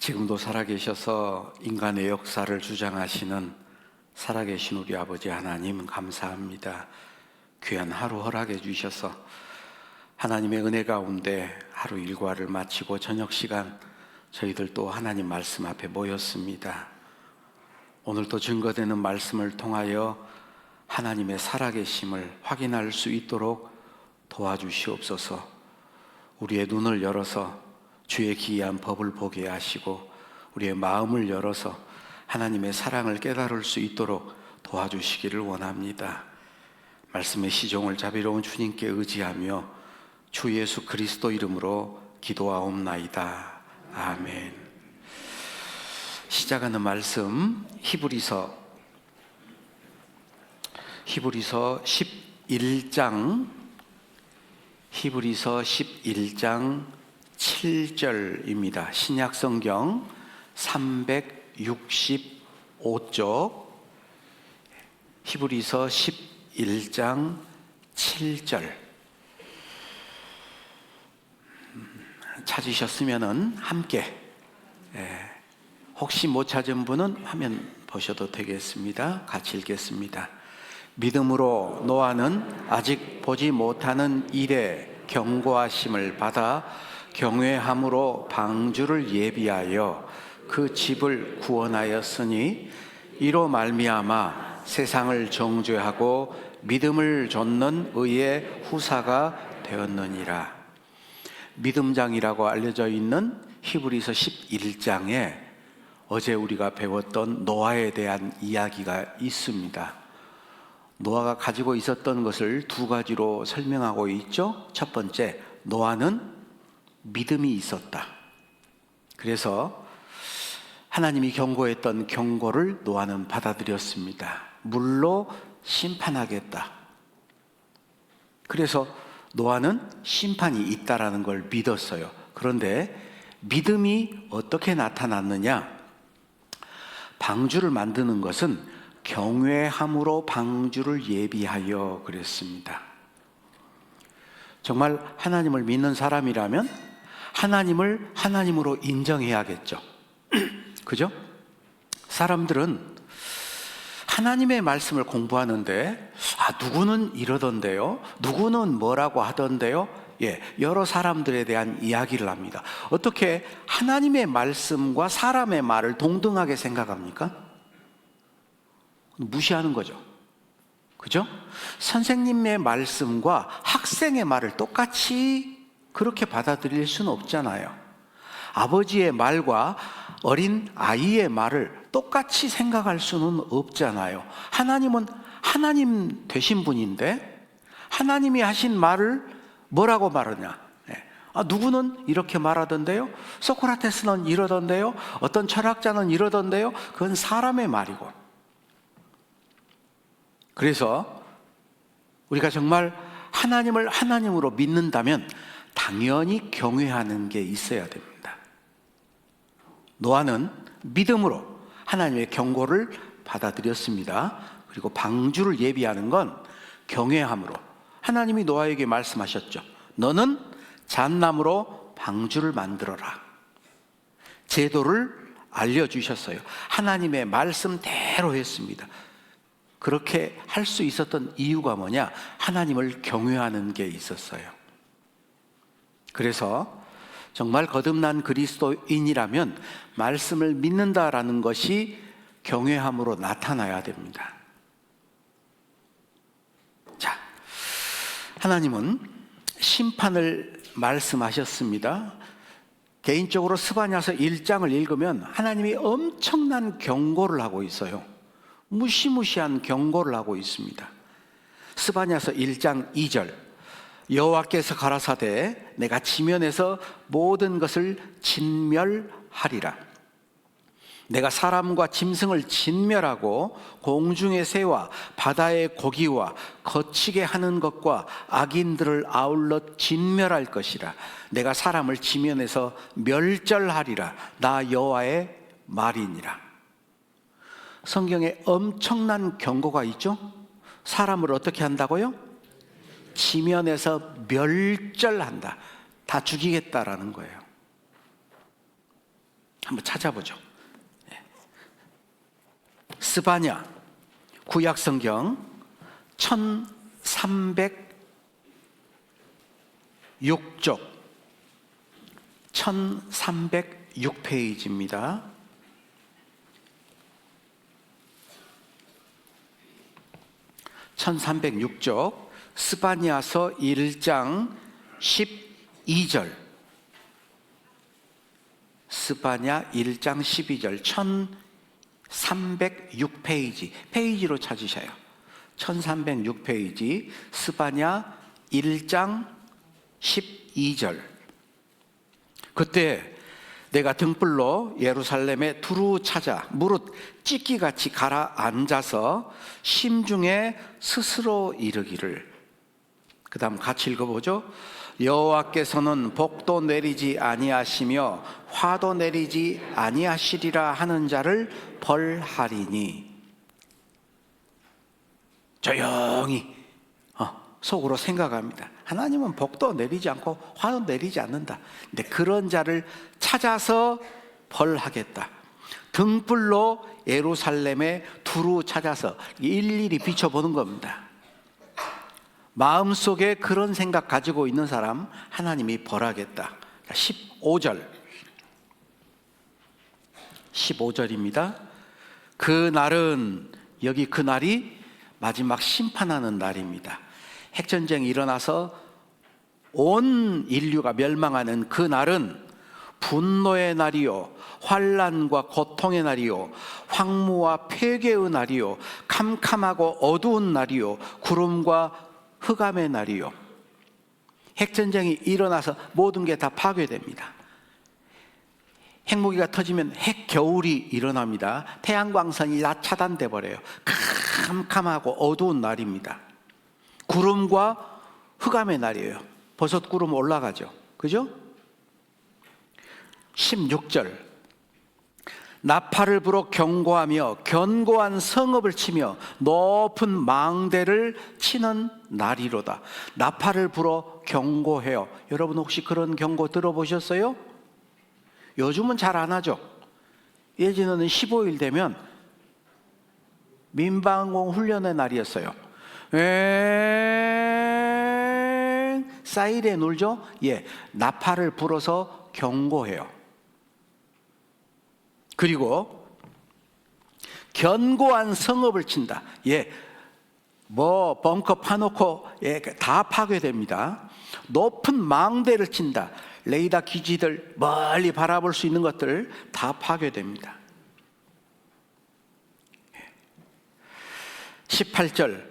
지금도 살아계셔서 인간의 역사를 주장하시는 살아계신 우리 아버지 하나님 감사합니다. 귀한 하루 허락해 주셔서 하나님의 은혜 가운데 하루 일과를 마치고 저녁 시간 저희들 또 하나님 말씀 앞에 모였습니다. 오늘도 증거되는 말씀을 통하여 하나님의 살아계심을 확인할 수 있도록 도와주시옵소서. 우리의 눈을 열어서 주의 기이한 법을 보게 하시고 우리의 마음을 열어서 하나님의 사랑을 깨달을 수 있도록 도와주시기를 원합니다. 말씀의 시종을 자비로운 주님께 의지하며 주 예수 그리스도 이름으로 기도하옵나이다. 아멘. 시작하는 말씀 히브리서 11장 7절입니다. 신약성경 365쪽 히브리서 11장 7절 찾으셨으면 함께, 혹시 못 찾은 분은 화면 보셔도 되겠습니다. 같이 읽겠습니다. 믿음으로 노아는 아직 보지 못하는 일에 경고하심을 받아 경외함으로 방주를 예비하여 그 집을 구원하였으니 이로 말미암아 세상을 정죄하고 믿음을 좇는 의의 후사가 되었느니라. 믿음장이라고 알려져 있는 히브리서 11장에 어제 우리가 배웠던 노아에 대한 이야기가 있습니다. 노아가 가지고 있었던 것을 두 가지로 설명하고 있죠. 첫 번째, 노아는 믿음이 있었다. 그래서 하나님이 경고했던 경고를 노아는 받아들였습니다. 물로 심판하겠다. 그래서 노아는 심판이 있다라는 걸 믿었어요. 그런데 믿음이 어떻게 나타났느냐? 방주를 만드는 것은 경외함으로 방주를 예비하여 그랬습니다. 정말 하나님을 믿는 사람이라면 하나님을 하나님으로 인정해야겠죠. 그죠? 사람들은 하나님의 말씀을 공부하는데 누구는 이러던데요, 누구는 뭐라고 하던데요, 여러 사람들에 대한 이야기를 합니다. 어떻게 하나님의 말씀과 사람의 말을 동등하게 생각합니까? 무시하는 거죠. 그죠? 선생님의 말씀과 학생의 말을 똑같이 그렇게 받아들일 수는 없잖아요. 아버지의 말과 어린 아이의 말을 똑같이 생각할 수는 없잖아요. 하나님은 하나님 되신 분인데 하나님이 하신 말을 뭐라고 말하냐? 누구는 이렇게 말하던데요, 소크라테스는 이러던데요, 어떤 철학자는 이러던데요. 그건 사람의 말이고. 그래서 우리가 정말 하나님을 하나님으로 믿는다면 당연히 경외하는 게 있어야 됩니다. 노아는 믿음으로 하나님의 경고를 받아들였습니다. 그리고 방주를 예비하는 건 경외함으로. 하나님이 노아에게 말씀하셨죠. 너는 잣나무로 방주를 만들어라. 제도를 알려주셨어요. 하나님의 말씀대로 했습니다. 그렇게 할 수 있었던 이유가 뭐냐? 하나님을 경외하는 게 있었어요. 그래서 정말 거듭난 그리스도인이라면 말씀을 믿는다라는 것이 경외함으로 나타나야 됩니다. 자, 하나님은 심판을 말씀하셨습니다. 개인적으로 스바냐서 1장을 읽으면 하나님이 엄청난 경고를 하고 있어요. 무시무시한 경고를 하고 있습니다. 스바냐서 1장 2절, 여호와께서 가라사대 내가 지면에서 모든 것을 진멸하리라. 내가 사람과 짐승을 진멸하고 공중의 새와 바다의 고기와 거치게 하는 것과 악인들을 아울러 진멸할 것이라. 내가 사람을 지면에서 멸절하리라. 나 여호와의 말이니라. 성경에 엄청난 경고가 있죠. 사람을 어떻게 한다고요? 지면에서 멸절한다. 다 죽이겠다라는 거예요. 한번 찾아보죠. 스바냐 구약성경 1306쪽 1306페이지입니다. (1306쪽) 스바냐서 1장 12절. 스바냐 1장 12절 1306페이지 페이지로 찾으셔요. 1306페이지 스바냐 1장 12절. 그때 내가 등불로 예루살렘에 두루 찾아 무릇 찢기같이 가라앉아서 심중에 스스로 이르기를. 그 다음 같이 읽어보죠. 여호와께서는 복도 내리지 아니하시며 화도 내리지 아니하시리라 하는 자를 벌하리니. 조용히 속으로 생각합니다. 하나님은 복도 내리지 않고 화도 내리지 않는다. 근데 그런 자를 찾아서 벌하겠다. 등불로 예루살렘에 두루 찾아서 일일이 비춰보는 겁니다. 마음속에 그런 생각 가지고 있는 사람 하나님이 벌하겠다. 15절입니다. 그날은, 여기 그날이 마지막 심판하는 날입니다. 핵전쟁이 일어나서 온 인류가 멸망하는 그날은 분노의 날이요, 환난과 고통의 날이요, 황무와 폐괴의 날이요, 캄캄하고 어두운 날이요, 구름과 흑암의 날이요. 핵전쟁이 일어나서 모든 게 다 파괴됩니다. 핵무기가 터지면 핵겨울이 일어납니다. 태양광선이 다 차단돼 버려요. 캄캄하고 어두운 날입니다. 구름과 흑암의 날이에요. 버섯 구름 올라가죠. 그죠? 16절. 나팔을 불어 경고하며 견고한 성읍을 치며 높은 망대를 치는 날이로다. 나팔을 불어 경고해요. 여러분 혹시 그런 경고 들어보셨어요? 요즘은 잘 안 하죠. 예전에는 15일 되면 민방공 훈련의 날이었어요. 사이렌 울죠? 예, 나팔을 불어서 경고해요. 그리고 견고한 성읍을 친다. 예, 뭐 벙커 파놓고 예, 다 파괴됩니다. 높은 망대를 친다. 레이더 기지들 멀리 바라볼 수 있는 것들 다 파괴됩니다. 18절.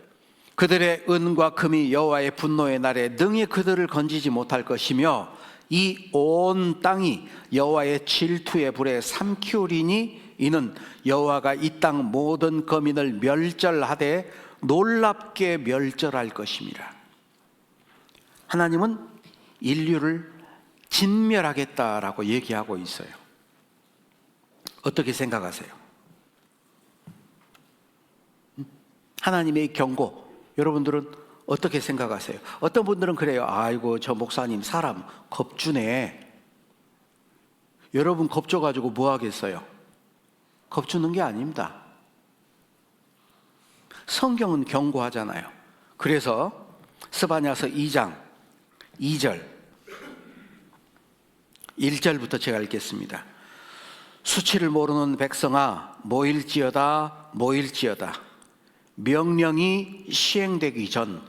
그들의 은과 금이 여호와의 분노의 날에 능히 그들을 건지지 못할 것이며 이 온 땅이 여호와의 질투의 불에 삼키우리니 이는 여호와가 이 땅 모든 거민을 멸절하되 놀랍게 멸절할 것입니다. 하나님은 인류를 진멸하겠다라고 얘기하고 있어요. 어떻게 생각하세요? 하나님의 경고, 여러분들은 어떻게 생각하세요? 어떤 분들은 그래요. 아이고 저 목사님 사람 겁주네. 여러분 겁줘가지고 뭐 하겠어요? 겁주는 게 아닙니다. 성경은 경고하잖아요. 그래서 스바냐서 2장 2절 1절부터 제가 읽겠습니다. 수치를 모르는 백성아 모일지어다 모일지어다. 명령이 시행되기 전,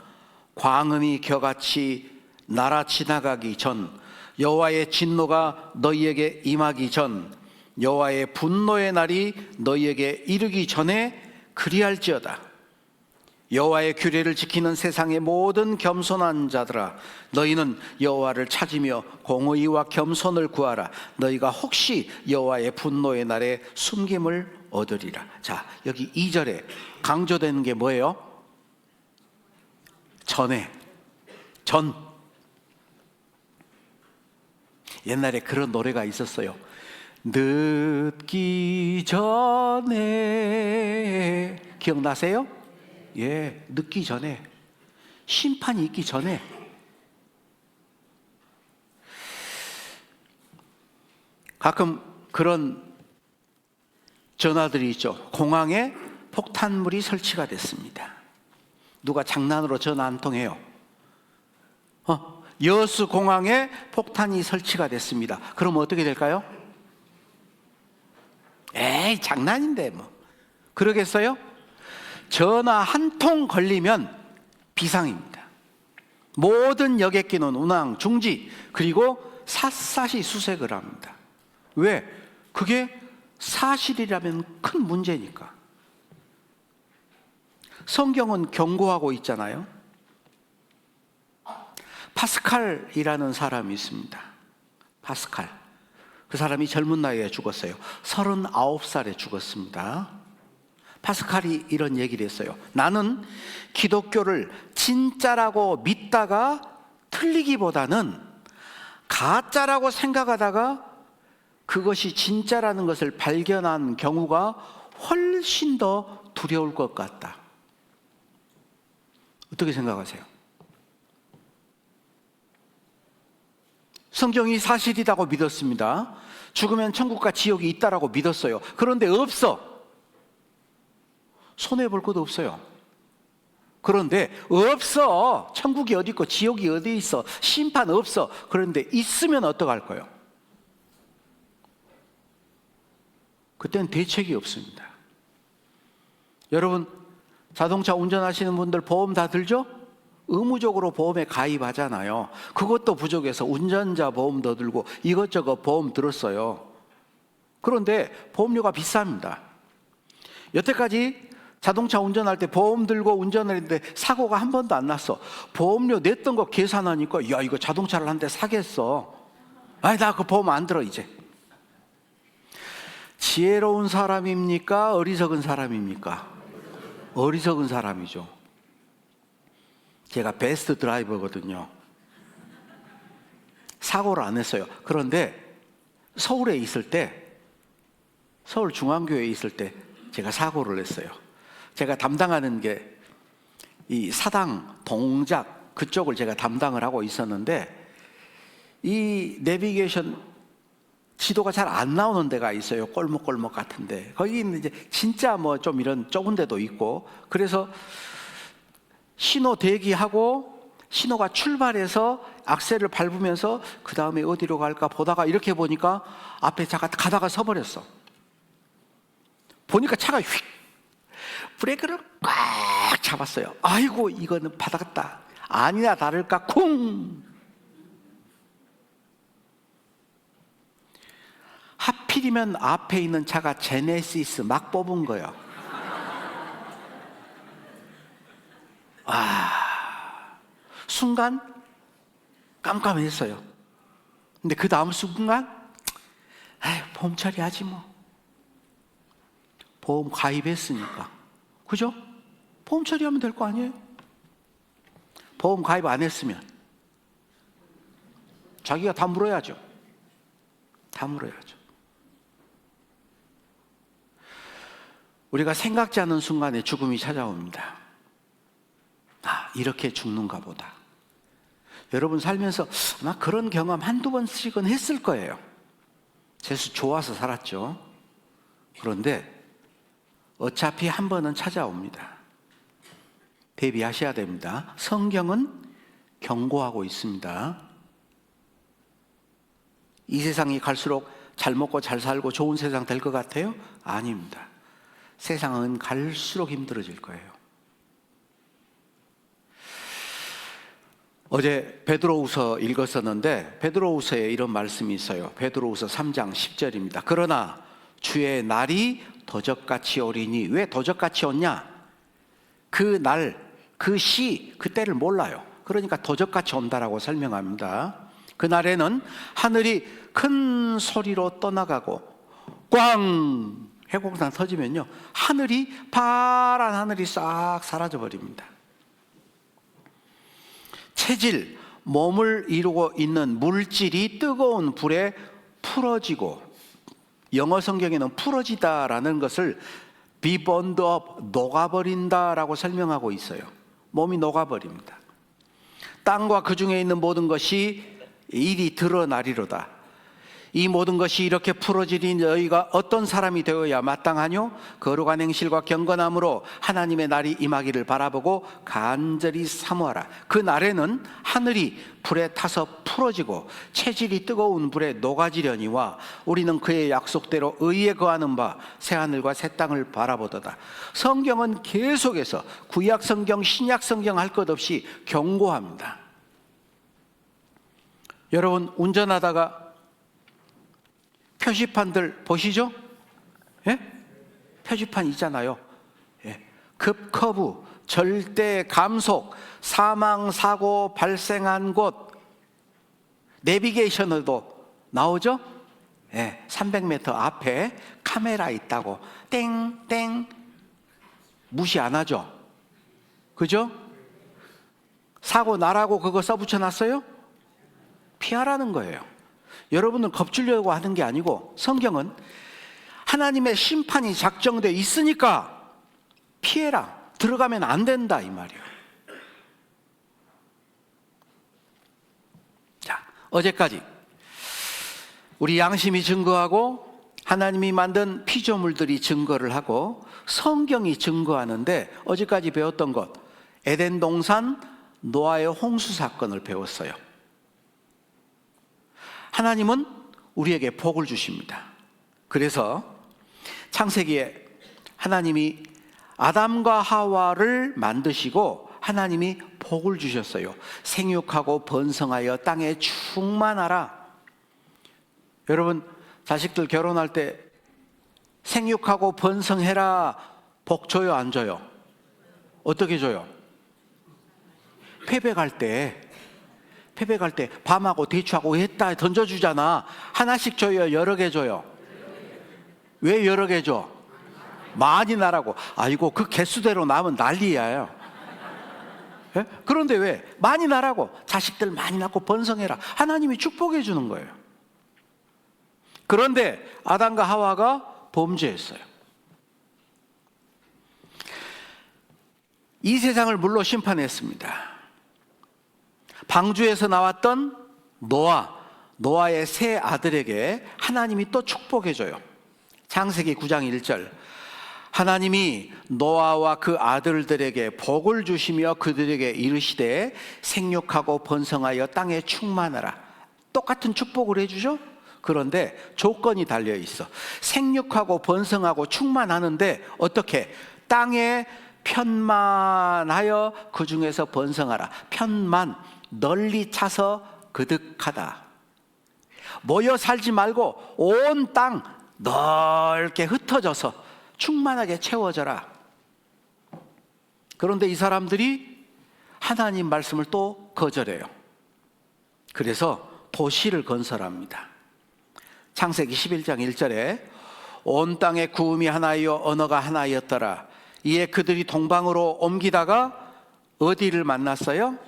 광음이 겨같이 날아 지나가기 전, 여호와의 진노가 너희에게 임하기 전, 여호와의 분노의 날이 너희에게 이르기 전에 그리할지어다. 여호와의 규례를 지키는 세상의 모든 겸손한 자들아, 너희는 여호와를 찾으며 공의와 겸손을 구하라. 너희가 혹시 여호와의 분노의 날에 숨김을 얻으리라. 자, 여기 2절에 강조되는 게 뭐예요? 전에, 전. 옛날에 그런 노래가 있었어요. 늦기 전에. 기억나세요? 예, 늦기 전에. 심판이 있기 전에. 가끔 그런 전화들이 있죠. 공항에 폭탄물이 설치가 됐습니다. 누가 장난으로 전화 한 통해요. 여수 공항에 폭탄이 설치가 됐습니다. 그럼 어떻게 될까요? 에이, 장난인데 뭐. 그러겠어요? 전화 한 통 걸리면 비상입니다. 모든 여객기는 운항 중지, 그리고 샅샅이 수색을 합니다. 왜? 그게 사실이라면 큰 문제니까. 성경은 경고하고 있잖아요. 파스칼이라는 사람이 있습니다. 파스칼. 그 사람이 젊은 나이에 죽었어요. 39살에 죽었습니다. 파스칼이 이런 얘기를 했어요. 나는 기독교를 진짜라고 믿다가 틀리기보다는 가짜라고 생각하다가 그것이 진짜라는 것을 발견한 경우가 훨씬 더 두려울 것 같다. 어떻게 생각하세요? 성경이 사실이라고 믿었습니다. 죽으면 천국과 지옥이 있다라고 믿었어요. 그런데 없어. 손해볼 것도 없어요. 그런데 없어. 천국이 어디 있고 지옥이 어디 있어. 심판 없어. 그런데 있으면 어떡할 거예요? 그때는 대책이 없습니다. 여러분, 자동차 운전하시는 분들 보험 다 들죠? 의무적으로 보험에 가입하잖아요. 그것도 부족해서 운전자 보험도 들고 이것저것 보험 들었어요. 그런데 보험료가 비쌉니다. 여태까지 자동차 운전할 때 보험 들고 운전을 했는데 사고가 한 번도 안 났어. 보험료 냈던 거 계산하니까 야, 이거 자동차를 한 대 사겠어. 아니, 나 그 보험 안 들어 이제. 지혜로운 사람입니까? 어리석은 사람입니까? 어리석은 사람이죠. 제가 베스트 드라이버거든요. 사고를 안 했어요. 그런데 서울에 있을 때, 서울중앙교회에 있을 때 제가 사고를 했어요. 제가 담당하는 게 이 사당, 동작 그쪽을 제가 담당을 하고 있었는데 이 내비게이션 지도가 잘 안 나오는 데가 있어요. 꼴목꼴목 같은데 거기는 이제 진짜 뭐 좀 이런 좁은 데도 있고, 그래서 신호 대기하고 신호가 출발해서 악셀을 밟으면서 그 다음에 어디로 갈까 보다가 이렇게 보니까 앞에 차가 가다가 서버렸어. 보니까 차가 휙 브레이크를 꽉 잡았어요. 아이고, 이거는 받았다. 아니나 다를까 쿵. 하필이면 앞에 있는 차가 제네시스 막 뽑은 거예요. 순간 깜깜했어요. 근데 그 다음 순간 보험 처리하지 뭐. 보험 가입했으니까. 그죠? 보험 처리하면 될 거 아니에요? 보험 가입 안 했으면 자기가 다 물어야죠. 다 물어야죠. 우리가 생각지 않은 순간에 죽음이 찾아옵니다. 이렇게 죽는가 보다. 여러분 살면서 아마 그런 경험 한두 번씩은 했을 거예요. 재수 좋아서 살았죠. 그런데 어차피 한 번은 찾아옵니다. 대비하셔야 됩니다. 성경은 경고하고 있습니다. 이 세상이 갈수록 잘 먹고 잘 살고 좋은 세상 될 것 같아요? 아닙니다. 세상은 갈수록 힘들어질 거예요. 어제 베드로후서 읽었었는데 베드로후서에 이런 말씀이 있어요. 베드로후서 3장 10절입니다. 그러나 주의 날이 도적같이 오리니. 왜 도적같이 오냐? 그 날, 그 시, 그 때를 몰라요. 그러니까 도적같이 온다라고 설명합니다. 그 날에는 하늘이 큰 소리로 떠나가고 꽝 해곡단 터지면요, 하늘이 파란 하늘이 싹 사라져 버립니다. 체질, 몸을 이루고 있는 물질이 뜨거운 불에 풀어지고, 영어 성경에는 풀어지다라는 것을 be burned up, 녹아버린다라고 설명하고 있어요. 몸이 녹아버립니다. 땅과 그 중에 있는 모든 것이 일이 드러나리로다. 이 모든 것이 이렇게 풀어지니 너희가 어떤 사람이 되어야 마땅하뇨? 거룩한 행실과 경건함으로 하나님의 날이 임하기를 바라보고 간절히 사모하라. 그 날에는 하늘이 불에 타서 풀어지고 체질이 뜨거운 불에 녹아지려니와 우리는 그의 약속대로 의에 거하는 바 새하늘과 새 땅을 바라보도다. 성경은 계속해서 구약 성경, 신약 성경 할 것 없이 경고합니다. 여러분, 운전하다가 표지판들 보시죠? 예? 표지판 있잖아요. 예. 급커브, 절대 감속, 사망 사고 발생한 곳, 내비게이션으로도 나오죠? 예. 300m 앞에 카메라 있다고 땡땡 무시 안 하죠? 그죠? 사고 나라고 그거 써붙여 놨어요? 피하라는 거예요. 여러분은 겁주려고 하는 게 아니고 성경은 하나님의 심판이 작정되어 있으니까 피해라, 들어가면 안 된다 이 말이에요. 자, 어제까지 우리 양심이 증거하고 하나님이 만든 피조물들이 증거를 하고 성경이 증거하는데, 어제까지 배웠던 것, 에덴 동산 노아의 홍수 사건을 배웠어요. 하나님은 우리에게 복을 주십니다. 그래서 창세기에 하나님이 아담과 하와를 만드시고 하나님이 복을 주셨어요. 생육하고 번성하여 땅에 충만하라. 여러분, 자식들 결혼할 때 생육하고 번성해라 복 줘요, 안 줘요? 어떻게 줘요? 패백할 때 밤하고 대추하고 했다 던져주잖아. 하나씩 줘요, 여러 개 줘요? 왜 여러 개 줘? 많이 나라고. 아이고, 그 개수대로 나면 난리야요. 예? 그런데 왜? 많이 나라고. 자식들 많이 낳고 번성해라. 하나님이 축복해 주는 거예요. 그런데 아담과 하와가 범죄했어요. 이 세상을 물로 심판했습니다. 방주에서 나왔던 노아의 세 아들에게 하나님이 또 축복해줘요. 창세기 9장 1절, 하나님이 노아와 그 아들들에게 복을 주시며 그들에게 이르시되 생육하고 번성하여 땅에 충만하라. 똑같은 축복을 해주죠. 그런데 조건이 달려있어. 생육하고 번성하고 충만하는데 어떻게? 땅에 편만하여 그 중에서 번성하라. 편만, 널리 차서 그득하다. 모여 살지 말고 온 땅 넓게 흩어져서 충만하게 채워져라. 그런데 이 사람들이 하나님 말씀을 또 거절해요. 그래서 도시를 건설합니다. 창세기 11장 1절에 온 땅에 구음이 하나이요 언어가 하나이었더라. 이에 그들이 동방으로 옮기다가 어디를 만났어요?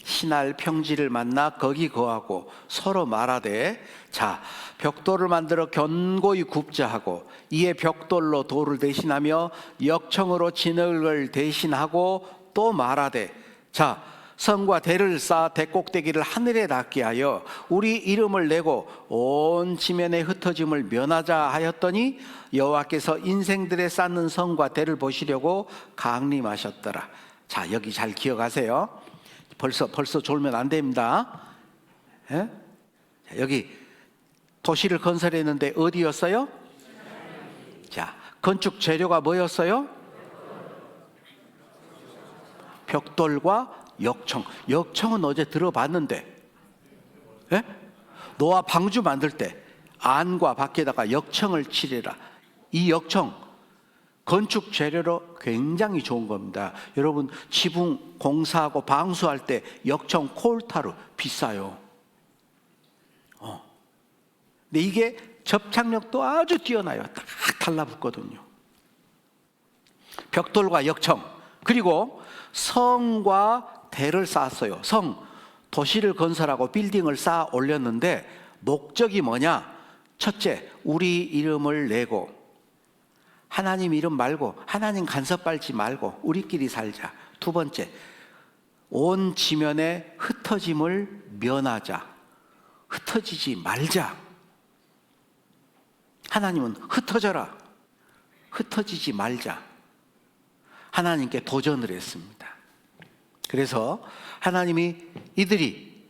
신할 평지를 만나 거기 거하고 서로 말하되, 자, 벽돌을 만들어 견고히 굽자 하고 이에 벽돌로 돌을 대신하며 역청으로 진흙을 대신하고 또 말하되, 자, 성과 대를 쌓아 대꼭대기를 하늘에 닿게 하여 우리 이름을 내고 온 지면에 흩어짐을 면하자 하였더니 여호와께서 인생들에 쌓는 성과 대를 보시려고 강림하셨더라. 자, 여기 잘 기억하세요. 벌써 졸면 안 됩니다. 예? 여기 도시를 건설했는데 어디였어요? 자, 건축 재료가 뭐였어요? 벽돌과 역청. 역청은 어제 들어봤는데, 예? 노아 방주 만들 때 안과 밖에다가 역청을 칠해라. 이 역청 건축 재료로 굉장히 좋은 겁니다. 여러분, 지붕 공사하고 방수할 때 역청 콜타루 비싸요. 근데 이게 접착력도 아주 뛰어나요. 딱 달라붙거든요. 벽돌과 역청, 그리고 성과 대를 쌓았어요. 성, 도시를 건설하고 빌딩을 쌓아 올렸는데 목적이 뭐냐? 첫째, 우리 이름을 내고, 하나님 이름 말고 하나님 간섭 밟지 말고 우리끼리 살자. 두 번째, 온 지면에 흩어짐을 면하자. 흩어지지 말자. 하나님은 흩어져라. 흩어지지 말자. 하나님께 도전을 했습니다. 그래서 하나님이 이들이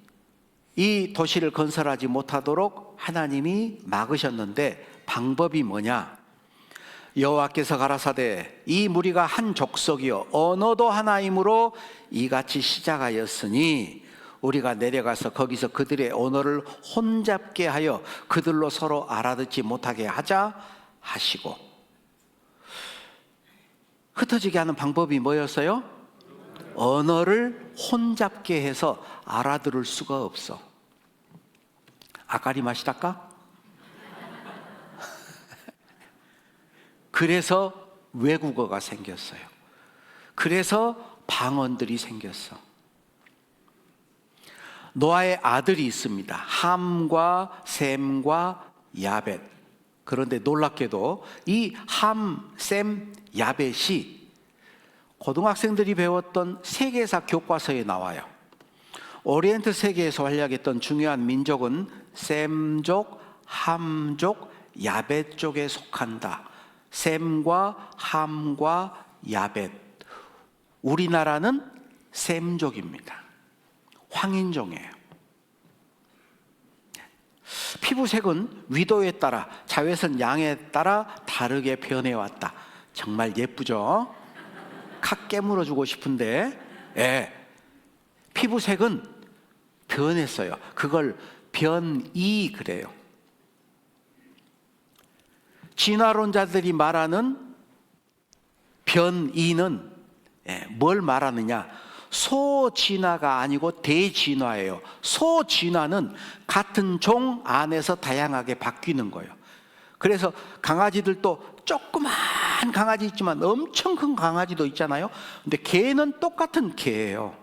이 도시를 건설하지 못하도록 하나님이 막으셨는데 방법이 뭐냐? 여호와께서 가라사대 이 무리가 한 족속이요 언어도 하나이므로 이같이 시작하였으니 우리가 내려가서 거기서 그들의 언어를 혼잡게 하여 그들로 서로 알아듣지 못하게 하자 하시고, 흩어지게 하는 방법이 뭐였어요? 언어를 혼잡게 해서 알아들을 수가 없어. 아까리 마시다까? 그래서 외국어가 생겼어요. 그래서 방언들이 생겼어. 노아의 아들이 있습니다. 함과 셈과 야벳. 그런데 놀랍게도 이 함, 셈, 야벳이 고등학생들이 배웠던 세계사 교과서에 나와요. 오리엔트 세계에서 활약했던 중요한 민족은 셈족, 함족, 야벳 쪽에 속한다. 셈과 함과 야벳. 우리나라는 셈족입니다. 황인종이에요. 피부색은 위도에 따라, 자외선 양에 따라 다르게 변해왔다. 정말 예쁘죠? 칵 깨물어주고 싶은데, 피부색은 변했어요. 그걸 변이 그래요. 진화론자들이 말하는 변이는 뭘 말하느냐? 소진화가 아니고 대진화예요. 소진화는 같은 종 안에서 다양하게 바뀌는 거예요. 그래서 강아지들도 조그만 강아지 있지만 엄청 큰 강아지도 있잖아요. 근데 개는 똑같은 개예요.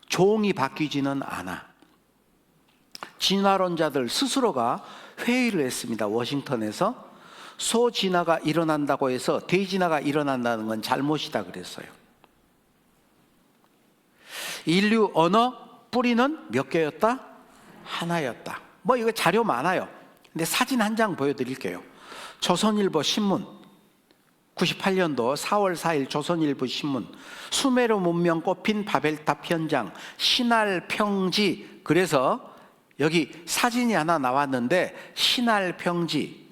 종이 바뀌지는 않아. 진화론자들 스스로가 회의를 했습니다. 워싱턴에서. 소진화가 일어난다고 해서 대진화가 일어난다는 건 잘못이다 그랬어요. 인류 언어 뿌리는 몇 개였다? 하나였다. 뭐 이거 자료 많아요. 근데 사진 한 장 보여드릴게요. 조선일보 신문 98년도 4월 4일 조선일보 신문. 수메르 문명 꼽힌 바벨탑 현장 신할 평지. 그래서 여기 사진이 하나 나왔는데 신할 평지,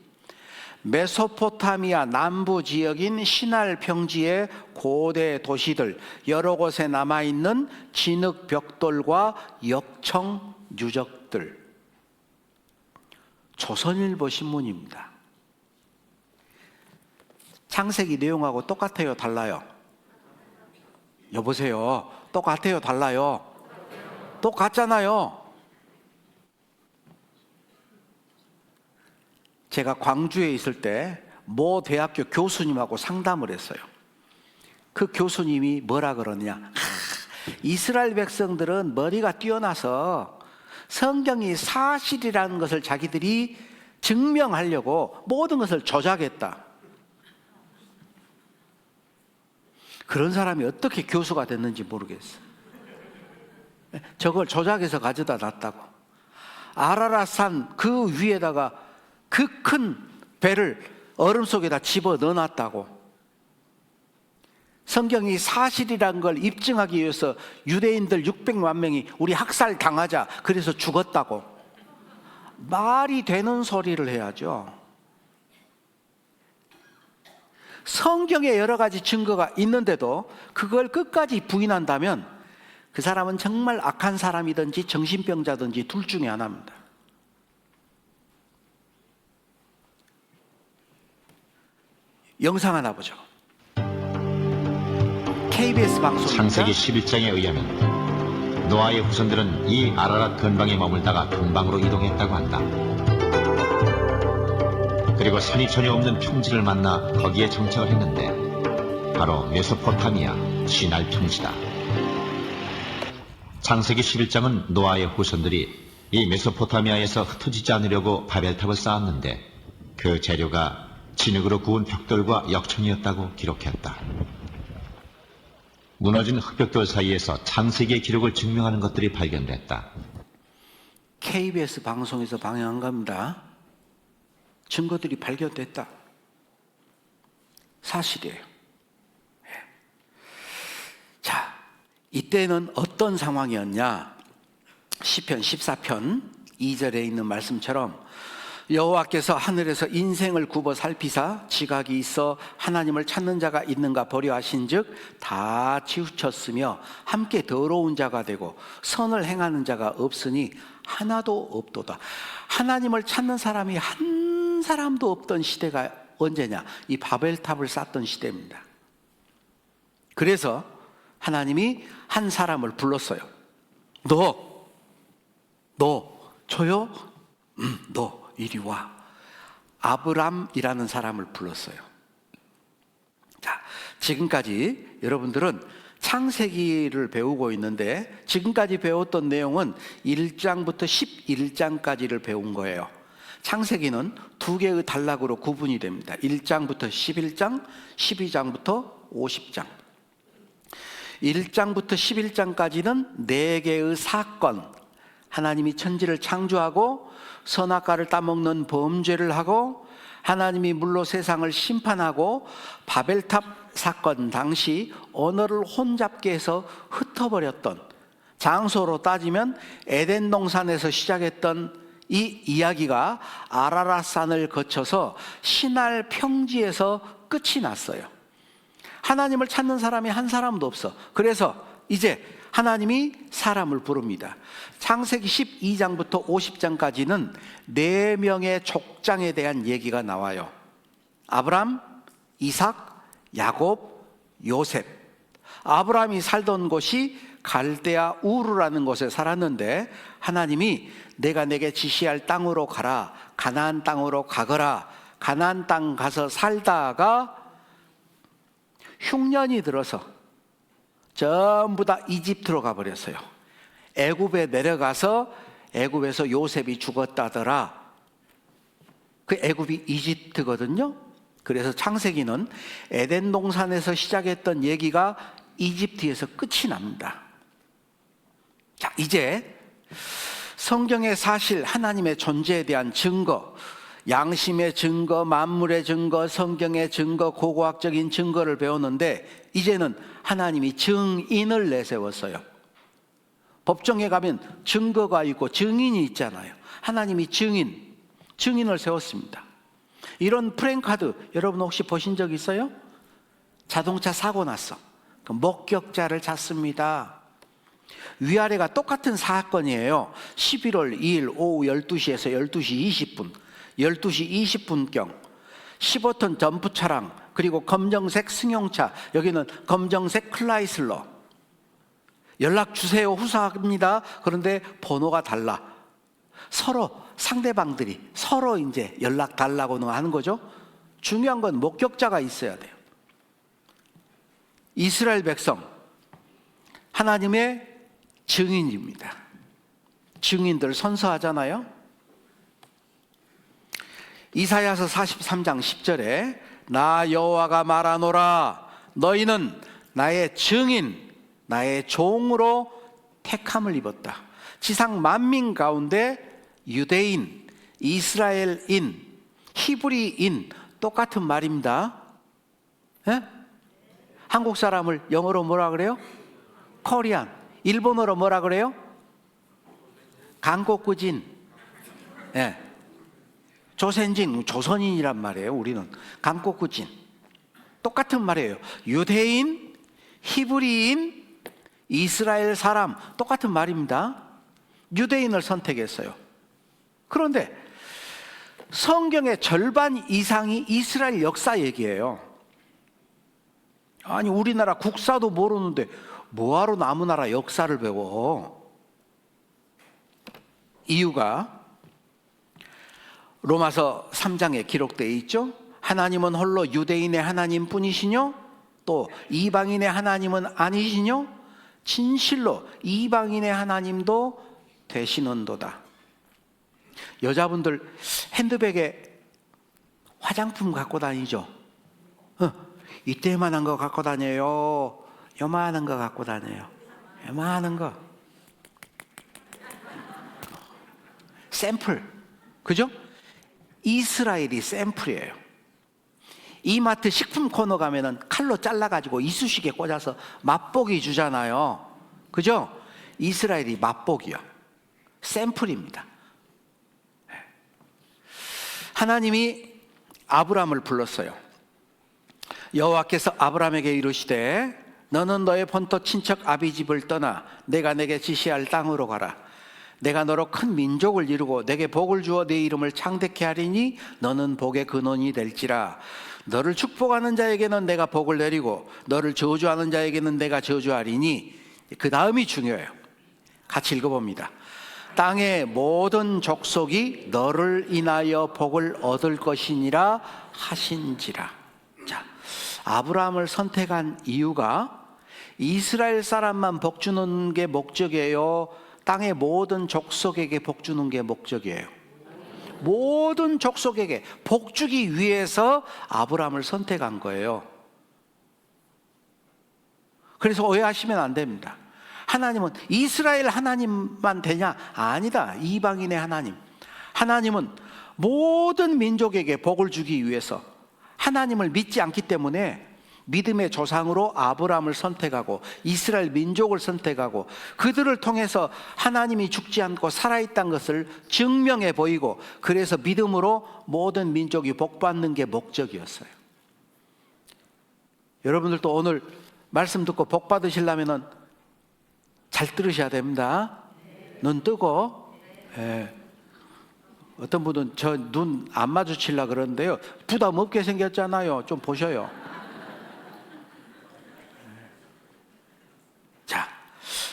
메소포타미아 남부 지역인 신할 평지의 고대 도시들 여러 곳에 남아있는 진흙 벽돌과 역청 유적들. 조선일보 신문입니다. 창세기 내용하고 똑같아요, 달라요? 여보세요. 똑같아요, 달라요? 똑같잖아요. 제가 광주에 있을 때 모 대학교 교수님하고 상담을 했어요. 그 교수님이 뭐라 그러냐? 이스라엘 백성들은 머리가 뛰어나서 성경이 사실이라는 것을 자기들이 증명하려고 모든 것을 조작했다. 그런 사람이 어떻게 교수가 됐는지 모르겠어. 저걸 조작해서 가져다 놨다고. 아라랏산 그 위에다가 그 큰 배를 얼음 속에다 집어 넣어놨다고. 성경이 사실이란 걸 입증하기 위해서 유대인들 600만 명이 우리 학살 당하자 그래서 죽었다고. 말이 되는 소리를 해야죠. 성경에 여러 가지 증거가 있는데도 그걸 끝까지 부인한다면 그 사람은 정말 악한 사람이든지 정신병자든지 둘 중에 하나입니다. 영상 하나 보죠. KBS 방송. 창세기 11장에 의하면 노아의 후손들은 이 아라랏 근방에 머물다가 동방으로 이동했다고 한다. 그리고 산이 전혀 없는 평지를 만나 거기에 정착을 했는데 바로 메소포타미아 시날 평지다. 창세기 11장은 노아의 후손들이 이 메소포타미아에서 흩어지지 않으려고 바벨탑을 쌓았는데 그 재료가 진흙으로 구운 벽돌과 역청이었다고 기록했다. 무너진 흙벽돌 사이에서 창세기의 기록을 증명하는 것들이 발견됐다. KBS 방송에서 방영한 겁니다. 증거들이 발견됐다. 사실이에요. 예. 자, 이때는 어떤 상황이었냐? 시편 14편 2절에 있는 말씀처럼 여호와께서 하늘에서 인생을 굽어 살피사 지각이 있어 하나님을 찾는 자가 있는가 보려 하신즉 다 치우쳤으며 함께 더러운 자가 되고 선을 행하는 자가 없으니 하나도 없도다. 하나님을 찾는 사람이 한 사람도 없던 시대가 언제냐? 이 바벨탑을 쌓던 시대입니다. 그래서 하나님이 한 사람을 불렀어요. 너 저요? 너 이리 와. 아브람이라는 사람을 불렀어요. 자, 지금까지 여러분들은 창세기를 배우고 있는데 지금까지 배웠던 내용은 1장부터 11장까지를 배운 거예요. 창세기는 두 개의 단락으로 구분이 됩니다. 1장부터 11장, 12장부터 50장. 1장부터 11장까지는 네 개의 사건, 하나님이 천지를 창조하고 선악과를 따먹는 범죄를 하고 하나님이 물로 세상을 심판하고 바벨탑 사건 당시 언어를 혼잡게 해서 흩어버렸던, 장소로 따지면 에덴 동산에서 시작했던 이 이야기가 아라랏산을 거쳐서 시날 평지에서 끝이 났어요. 하나님을 찾는 사람이 한 사람도 없어. 그래서 이제 하나님이 사람을 부릅니다. 창세기 12장부터 50장까지는 4명의 족장에 대한 얘기가 나와요. 아브람, 이삭, 야곱, 요셉. 아브람이 살던 곳이 갈대아 우르라는 곳에 살았는데 하나님이 내가 내게 지시할 땅으로 가라, 가나안 땅으로 가거라. 가나안 땅 가서 살다가 흉년이 들어서 전부 다 이집트로 가버렸어요. 애굽에 내려가서 애굽에서 요셉이 죽었다더라. 그 애굽이 이집트거든요. 그래서 창세기는 에덴 동산에서 시작했던 얘기가 이집트에서 끝이 납니다. 자, 이제 성경의 사실, 하나님의 존재에 대한 증거, 양심의 증거, 만물의 증거, 성경의 증거, 고고학적인 증거를 배웠는데 이제는 하나님이 증인을 내세웠어요. 법정에 가면 증거가 있고 증인이 있잖아요. 하나님이 증인을 세웠습니다. 이런 프랭카드 여러분 혹시 보신 적 있어요? 자동차 사고 났어. 그 목격자를 찾습니다. 위아래가 똑같은 사건이에요. 11월 2일 오후 12시에서 12시 20분 12시 20분경 15톤 덤프 차량, 그리고 검정색 승용차, 여기는 검정색 클라이슬러. 연락 주세요, 후사합니다. 그런데 번호가 달라. 서로 상대방들이 서로 이제 연락 달라고 하는 거죠. 중요한 건 목격자가 있어야 돼요. 이스라엘 백성, 하나님의 증인입니다. 증인들 선서하잖아요. 이사야서 43장 10절에 나 여호와가 말하노라 너희는 나의 증인, 나의 종으로 택함을 입었다. 지상 만민 가운데 유대인, 이스라엘인, 히브리인 똑같은 말입니다. 예? 한국 사람을 영어로 뭐라 그래요? 코리안. 일본어로 뭐라 그래요? 한국구진. 예. 조선진, 조선인이란 말이에요. 우리는 한국구진. 똑같은 말이에요. 유대인, 히브리인, 이스라엘 사람 똑같은 말입니다. 유대인을 선택했어요. 그런데 성경의 절반 이상이 이스라엘 역사 얘기예요. 아니 우리나라 국사도 모르는데 뭐하러 남의 나라 역사를 배워? 이유가 로마서 3장에 기록되어 있죠. 하나님은 홀로 유대인의 하나님 뿐이시뇨? 또 이방인의 하나님은 아니시뇨? 진실로 이방인의 하나님도 되시는도다. 여자분들 핸드백에 화장품 갖고 다니죠? 이때만한 거 갖고 다녀요? 요만한 거 갖고 다녀요? 요만한 거. 샘플. 그죠? 이스라엘이 샘플이에요. 이마트 식품 코너 가면은 칼로 잘라가지고 이쑤시개 꽂아서 맛보기 주잖아요. 그죠? 이스라엘이 맛보기요. 샘플입니다. 하나님이 아브라함을 불렀어요. 여호와께서 아브라함에게 이르시되 너는 너의 본토 친척 아비집을 떠나 내가 내게 지시할 땅으로 가라. 내가 너로 큰 민족을 이루고 내게 복을 주어 네 이름을 창대케 하리니 너는 복의 근원이 될지라. 너를 축복하는 자에게는 내가 복을 내리고 너를 저주하는 자에게는 내가 저주하리니. 그 다음이 중요해요. 같이 읽어봅니다. 땅의 모든 족속이 너를 인하여 복을 얻을 것이니라 하신지라. 자, 아브라함을 선택한 이유가 이스라엘 사람만 복 주는 게 목적이에요? 땅의 모든 족속에게 복 주는 게 목적이에요? 모든 족속에게 복 주기 위해서 아브라함을 선택한 거예요. 그래서 오해하시면 안 됩니다. 하나님은 이스라엘 하나님만 되냐? 아니다. 이방인의 하나님. 하나님은 모든 민족에게 복을 주기 위해서 하나님을 믿지 않기 때문에 믿음의 조상으로 아브라함을 선택하고 이스라엘 민족을 선택하고 그들을 통해서 하나님이 죽지 않고 살아있다는 것을 증명해 보이고, 그래서 믿음으로 모든 민족이 복받는 게 목적이었어요. 여러분들도 오늘 말씀 듣고 복 받으시려면 잘 들으셔야 됩니다. 눈 뜨고. 예. 어떤 분은 저 눈 안 마주치려고 그러는데요, 부담 없게 생겼잖아요. 좀 보셔요. 자,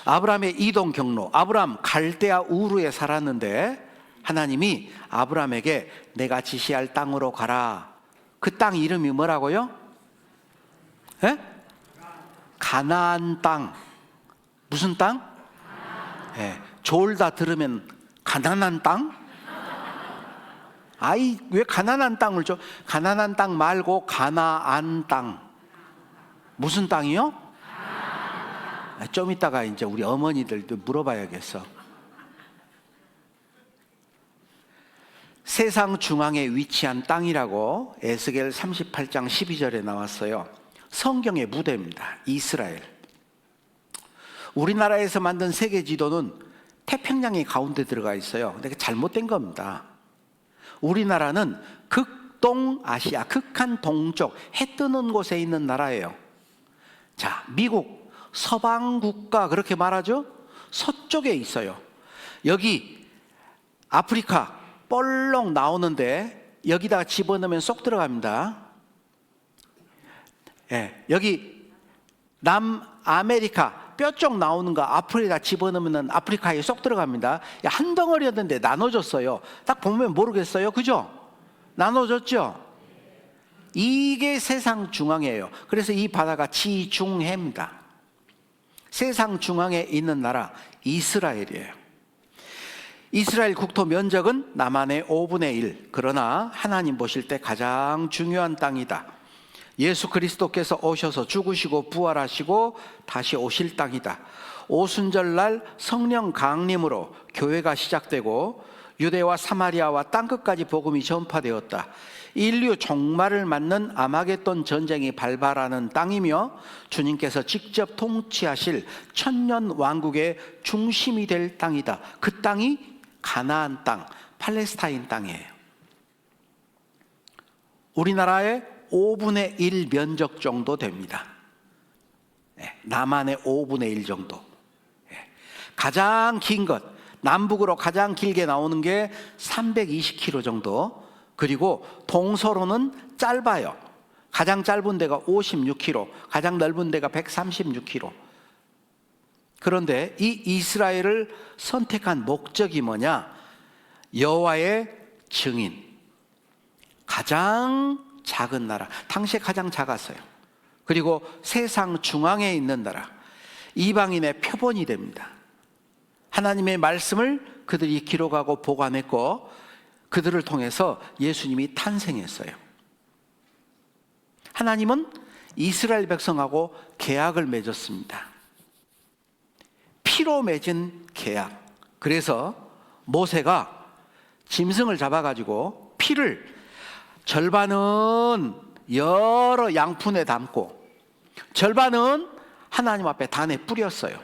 아브라함의 이동 경로. 아브라함 갈대아 우르에 살았는데 하나님이 아브라함에게 내가 지시할 땅으로 가라. 그 땅 이름이 뭐라고요? 예? 가나안 땅. 무슨 땅? 예, 졸다 들으면 가난한 땅? 아이, 왜 가난한 땅을 줘? 가난한 땅 말고 가나안 땅. 무슨 땅이요? 좀 이따가 이제 우리 어머니들도 물어봐야겠어. 세상 중앙에 위치한 땅이라고 에스겔 38장 12절에 나왔어요. 성경의 무대입니다. 이스라엘. 우리나라에서 만든 세계 지도는 태평양이 가운데 들어가 있어요. 근데 잘못된 겁니다. 우리나라는 극동아시아, 극한 동쪽, 해 뜨는 곳에 있는 나라예요. 자, 미국 서방 국가 그렇게 말하죠? 서쪽에 있어요. 여기 아프리카 볼록 나오는데 여기다가 집어넣으면 쏙 들어갑니다. 예, 여기 남아메리카 뼈쪽 나오는 거 아프리카 집어넣으면 아프리카에 쏙 들어갑니다. 한 덩어리였는데 나눠졌어요. 딱 보면 모르겠어요. 그죠? 나눠졌죠? 이게 세상 중앙이에요. 그래서 이 바다가 지중해입니다. 세상 중앙에 있는 나라 이스라엘이에요. 이스라엘 국토 면적은 남한의 5분의 1. 그러나 하나님 보실 때 가장 중요한 땅이다. 예수 그리스도께서 오셔서 죽으시고 부활하시고 다시 오실 땅이다. 오순절날 성령 강림으로 교회가 시작되고 유대와 사마리아와 땅끝까지 복음이 전파되었다. 인류 종말을 맞는 아마겟돈 전쟁이 발발하는 땅이며 주님께서 직접 통치하실 천년 왕국의 중심이 될 땅이다. 그 땅이 가나안 땅, 팔레스타인 땅이에요. 우리나라의 5분의 1 면적 정도 됩니다. 남한의 5분의 1 정도. 가장 긴 것, 남북으로 가장 길게 나오는 게 320km 정도. 그리고 동서로는 짧아요. 가장 짧은 데가 56km, 가장 넓은 데가 136km. 그런데 이 이스라엘을 선택한 목적이 뭐냐? 여호와의 증인. 가장 작은 나라, 당시에 가장 작았어요. 그리고 세상 중앙에 있는 나라, 이방인의 표본이 됩니다. 하나님의 말씀을 그들이 기록하고 보관했고 그들을 통해서 예수님이 탄생했어요. 하나님은 이스라엘 백성하고 계약을 맺었습니다. 피로 맺은 계약. 그래서 모세가 짐승을 잡아가지고 피를 절반은 여러 양푼에 담고 절반은 하나님 앞에 단에 뿌렸어요.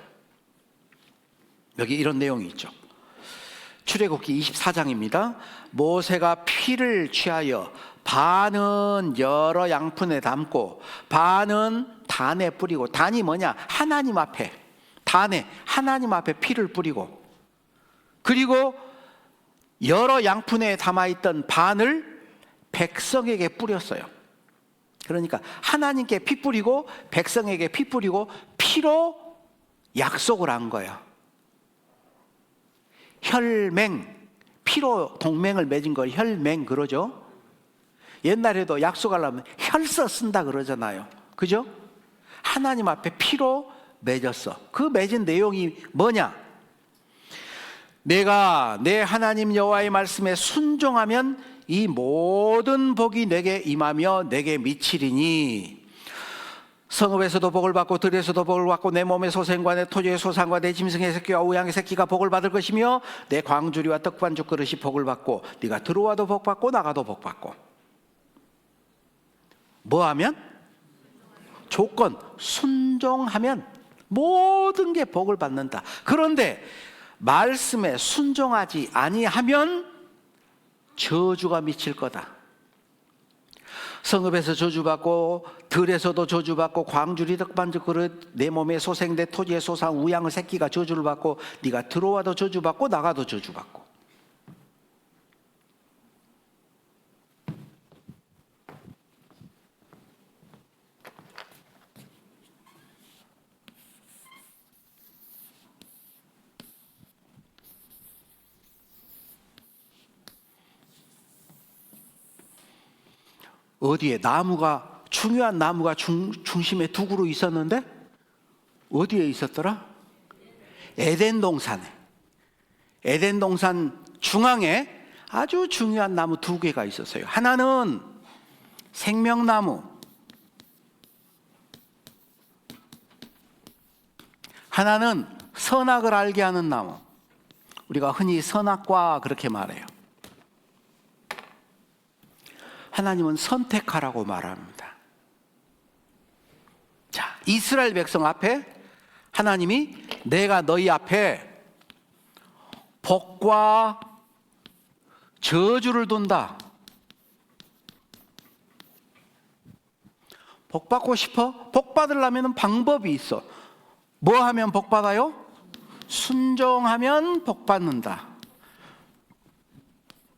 여기 이런 내용이 있죠. 출애굽기 24장입니다. 모세가 피를 취하여 반은 여러 양푼에 담고 반은 단에 뿌리고, 단이 뭐냐? 하나님 앞에, 단에 하나님 앞에 피를 뿌리고, 그리고 여러 양푼에 담아있던 반을 백성에게 뿌렸어요. 그러니까 하나님께 피 뿌리고 백성에게 피 뿌리고 피로 약속을 한 거예요. 혈맹, 피로 동맹을 맺은 걸 혈맹 그러죠. 옛날에도 약속하려면 혈서 쓴다 그러잖아요. 그죠? 하나님 앞에 피로 맺었어. 그 맺은 내용이 뭐냐? 내가 내 하나님 여호와의 말씀에 순종하면 이 모든 복이 내게 임하며 내게 미치리니, 성읍에서도 복을 받고 들에서도 복을 받고 내 몸의 소생과 내 토지의 소산과 내 짐승의 새끼와 우양의 새끼가 복을 받을 것이며 내 광주리와 떡반죽 그릇이 복을 받고 네가 들어와도 복 받고 나가도 복 받고. 뭐하면? 조건, 순종하면 모든 게 복을 받는다. 그런데 말씀에 순종하지 아니하면 저주가 미칠 거다. 성읍에서 저주받고 들에서도 저주받고 광주리 떡반죽 그릇 내 몸의 소생 내 토지의 소산 우양의 새끼가 저주를 받고 네가 들어와도 저주받고 나가도 저주받고. 어디에 나무가, 중요한 나무가 중심에 두 그루 있었는데 어디에 있었더라? 에덴 동산에. 에덴 동산 중앙에 아주 중요한 나무 두 개가 있었어요. 하나는 생명나무, 하나는 선악을 알게 하는 나무. 우리가 흔히 선악과 그렇게 말해요. 하나님은 선택하라고 말합니다. 자, 이스라엘 백성 앞에 하나님이 내가 너희 앞에 복과 저주를 둔다. 복 받고 싶어? 복 받으려면 방법이 있어. 뭐 하면 복 받아요? 순종하면 복 받는다.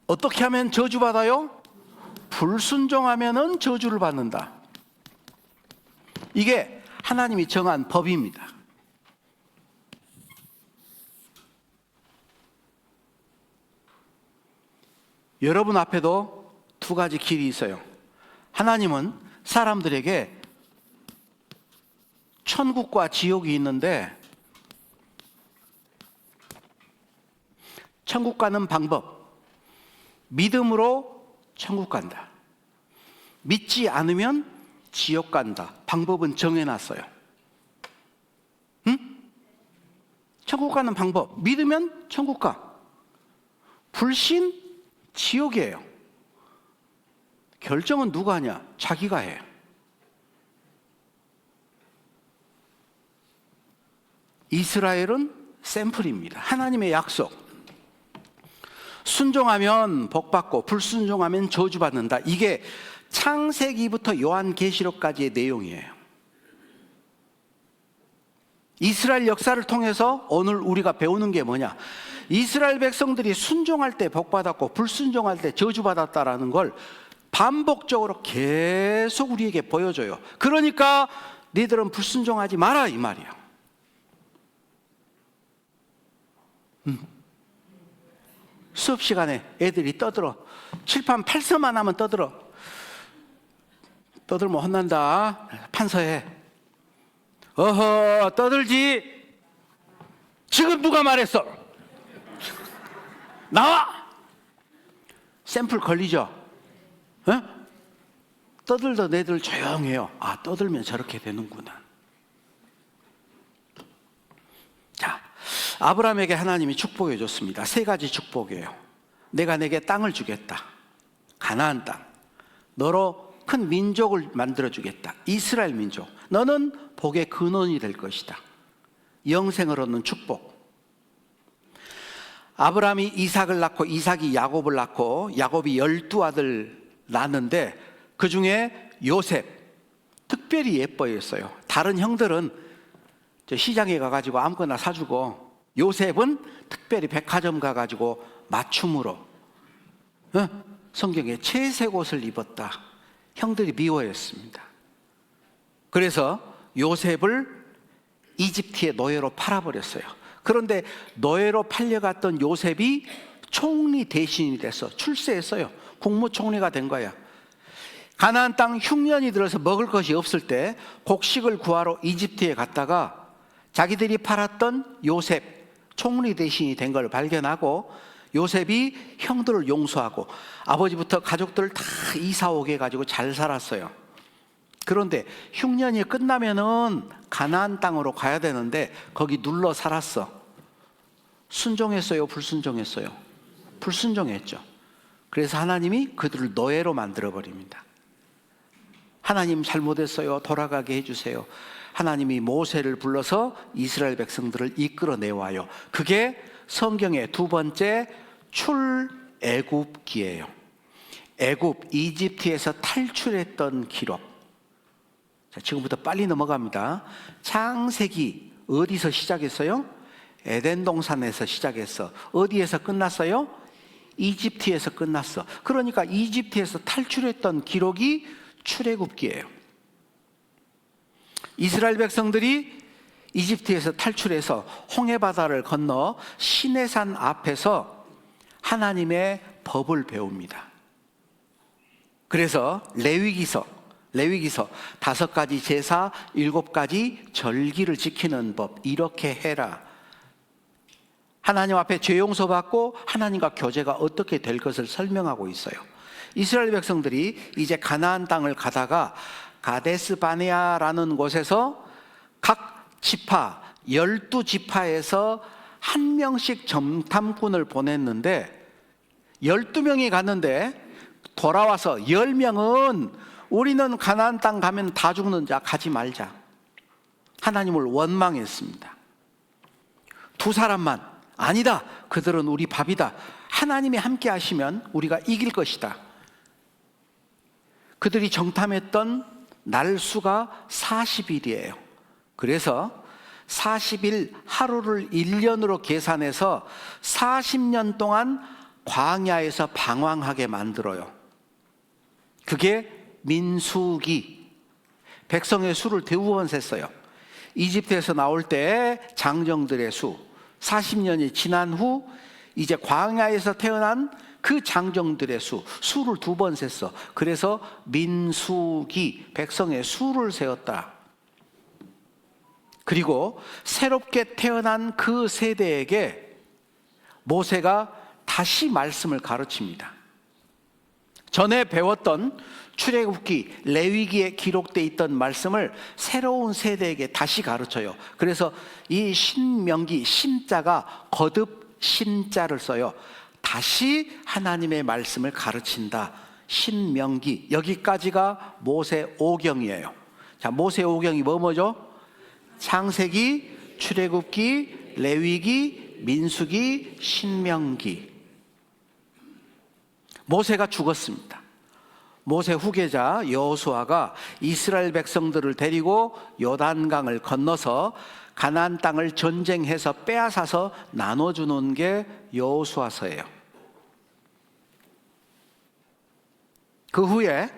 어떻게 하면 저주 받아요? 불순종하면은 저주를 받는다. 이게 하나님이 정한 법입니다. 여러분 앞에도 두 가지 길이 있어요. 하나님은 사람들에게 천국과 지옥이 있는데 천국 가는 방법, 믿음으로 천국 간다. 믿지 않으면 지옥 간다. 방법은 정해놨어요. 응? 천국 가는 방법, 믿으면 천국 가. 불신, 지옥이에요. 결정은 누가 하냐? 자기가 해요. 이스라엘은 샘플입니다. 하나님의 약속. 순종하면 복받고 불순종하면 저주받는다. 이게 창세기부터 요한계시록까지의 내용이에요. 이스라엘 역사를 통해서 오늘 우리가 배우는 게 뭐냐? 이스라엘 백성들이 순종할 때 복받았고 불순종할 때 저주받았다라는 걸 반복적으로 계속 우리에게 보여줘요. 그러니까 너희들은 불순종하지 마라 이 말이야. 수업 시간에 애들이 떠들어. 칠판 8서만 하면 떠들어. 떠들면 혼난다. 판서해. 어허, 떠들지. 지금 누가 말했어? 나와! 샘플 걸리죠? 어? 떠들던 애들 조용해요. 아, 떠들면 저렇게 되는구나. 자, 아브라함에게 하나님이 축복해 줬습니다. 세 가지 축복이에요. 내가 내게 땅을 주겠다. 가나안 땅, 너로 큰 민족을 만들어주겠다. 이스라엘 민족, 너는 복의 근원이 될 것이다. 영생을 얻는 축복. 아브라함이 이삭을 낳고 이삭이 야곱을 낳고 야곱이 12아들 낳았는데 그 중에 요셉 특별히 예뻐했어요. 다른 형들은 시장에 가가지고 아무거나 사주고 요셉은 특별히 백화점 가가지고 맞춤으로 성경에 채색 옷을 입었다. 형들이 미워했습니다. 그래서 요셉을 이집트의 노예로 팔아버렸어요. 그런데 노예로 팔려갔던 요셉이 총리 대신이 돼서 출세했어요. 국무총리가 된 거야. 가나안 땅 흉년이 들어서 먹을 것이 없을 때 곡식을 구하러 이집트에 갔다가 자기들이 팔았던 요셉 총리 대신이 된 걸 발견하고 요셉이 형들을 용서하고 아버지부터 가족들을 다 이사 오게 해가지고 잘 살았어요. 그런데 흉년이 끝나면은 가나안 땅으로 가야 되는데 거기 눌러 살았어. 순종했어요? 불순종했어요? 불순종했죠. 그래서 하나님이 그들을 노예로 만들어 버립니다. 하나님 잘못했어요. 돌아가게 해주세요. 하나님이 모세를 불러서 이스라엘 백성들을 이끌어내와요. 그게 성경의 두 번째 출애굽기예요. 애굽, 이집트에서 탈출했던 기록. 자, 지금부터 빨리 넘어갑니다. 창세기 어디서 시작했어요? 에덴 동산에서 시작했어. 어디에서 끝났어요? 이집트에서 끝났어. 그러니까 이집트에서 탈출했던 기록이 출애굽기예요. 이스라엘 백성들이 이집트에서 탈출해서 홍해바다를 건너 시내산 앞에서 하나님의 법을 배웁니다. 그래서 레위기서 5가지 제사 7가지 절기를 지키는 법, 이렇게 해라. 하나님 앞에 죄 용서받고 하나님과 교제가 어떻게 될 것을 설명하고 있어요. 이스라엘 백성들이 이제 가나안 땅을 가다가 가데스 바네아라는 곳에서 각 지파 12지파에서 한 명씩 정탐꾼을 보냈는데 12명이 갔는데 돌아와서 10명은 우리는 가나안 땅 가면 다 죽는 자 가지 말자. 하나님을 원망했습니다. 2사람만 아니다. 그들은 우리 밥이다. 하나님이 함께 하시면 우리가 이길 것이다. 그들이 정탐했던 날수가 40일이에요. 그래서 40일 하루를 1년으로 계산해서 40년 동안 광야에서 방황하게 만들어요. 그게 민수기. 백성의 수를 대부분 셌어요. 이집트에서 나올 때 장정들의 수, 40년이 지난 후 이제 광야에서 태어난 그 장정들의 수를 2번 셌어. 그래서 민수기, 백성의 수를 세웠다. 그리고 새롭게 태어난 그 세대에게 모세가 다시 말씀을 가르칩니다. 전에 배웠던 출애굽기, 레위기에 기록되어 있던 말씀을 새로운 세대에게 다시 가르쳐요. 그래서 이 신명기, 신자가 거듭 신자를 써요. 다시 하나님의 말씀을 가르친다. 신명기, 여기까지가 모세 오경이에요. 자, 모세 오경이 뭐죠? 창세기, 출애굽기, 레위기, 민수기, 신명기. 모세가 죽었습니다. 모세 후계자 여호수아가 이스라엘 백성들을 데리고 요단강을 건너서 가나안 땅을 전쟁해서 빼앗아서 나눠주는 게 여호수아서예요. 그 후에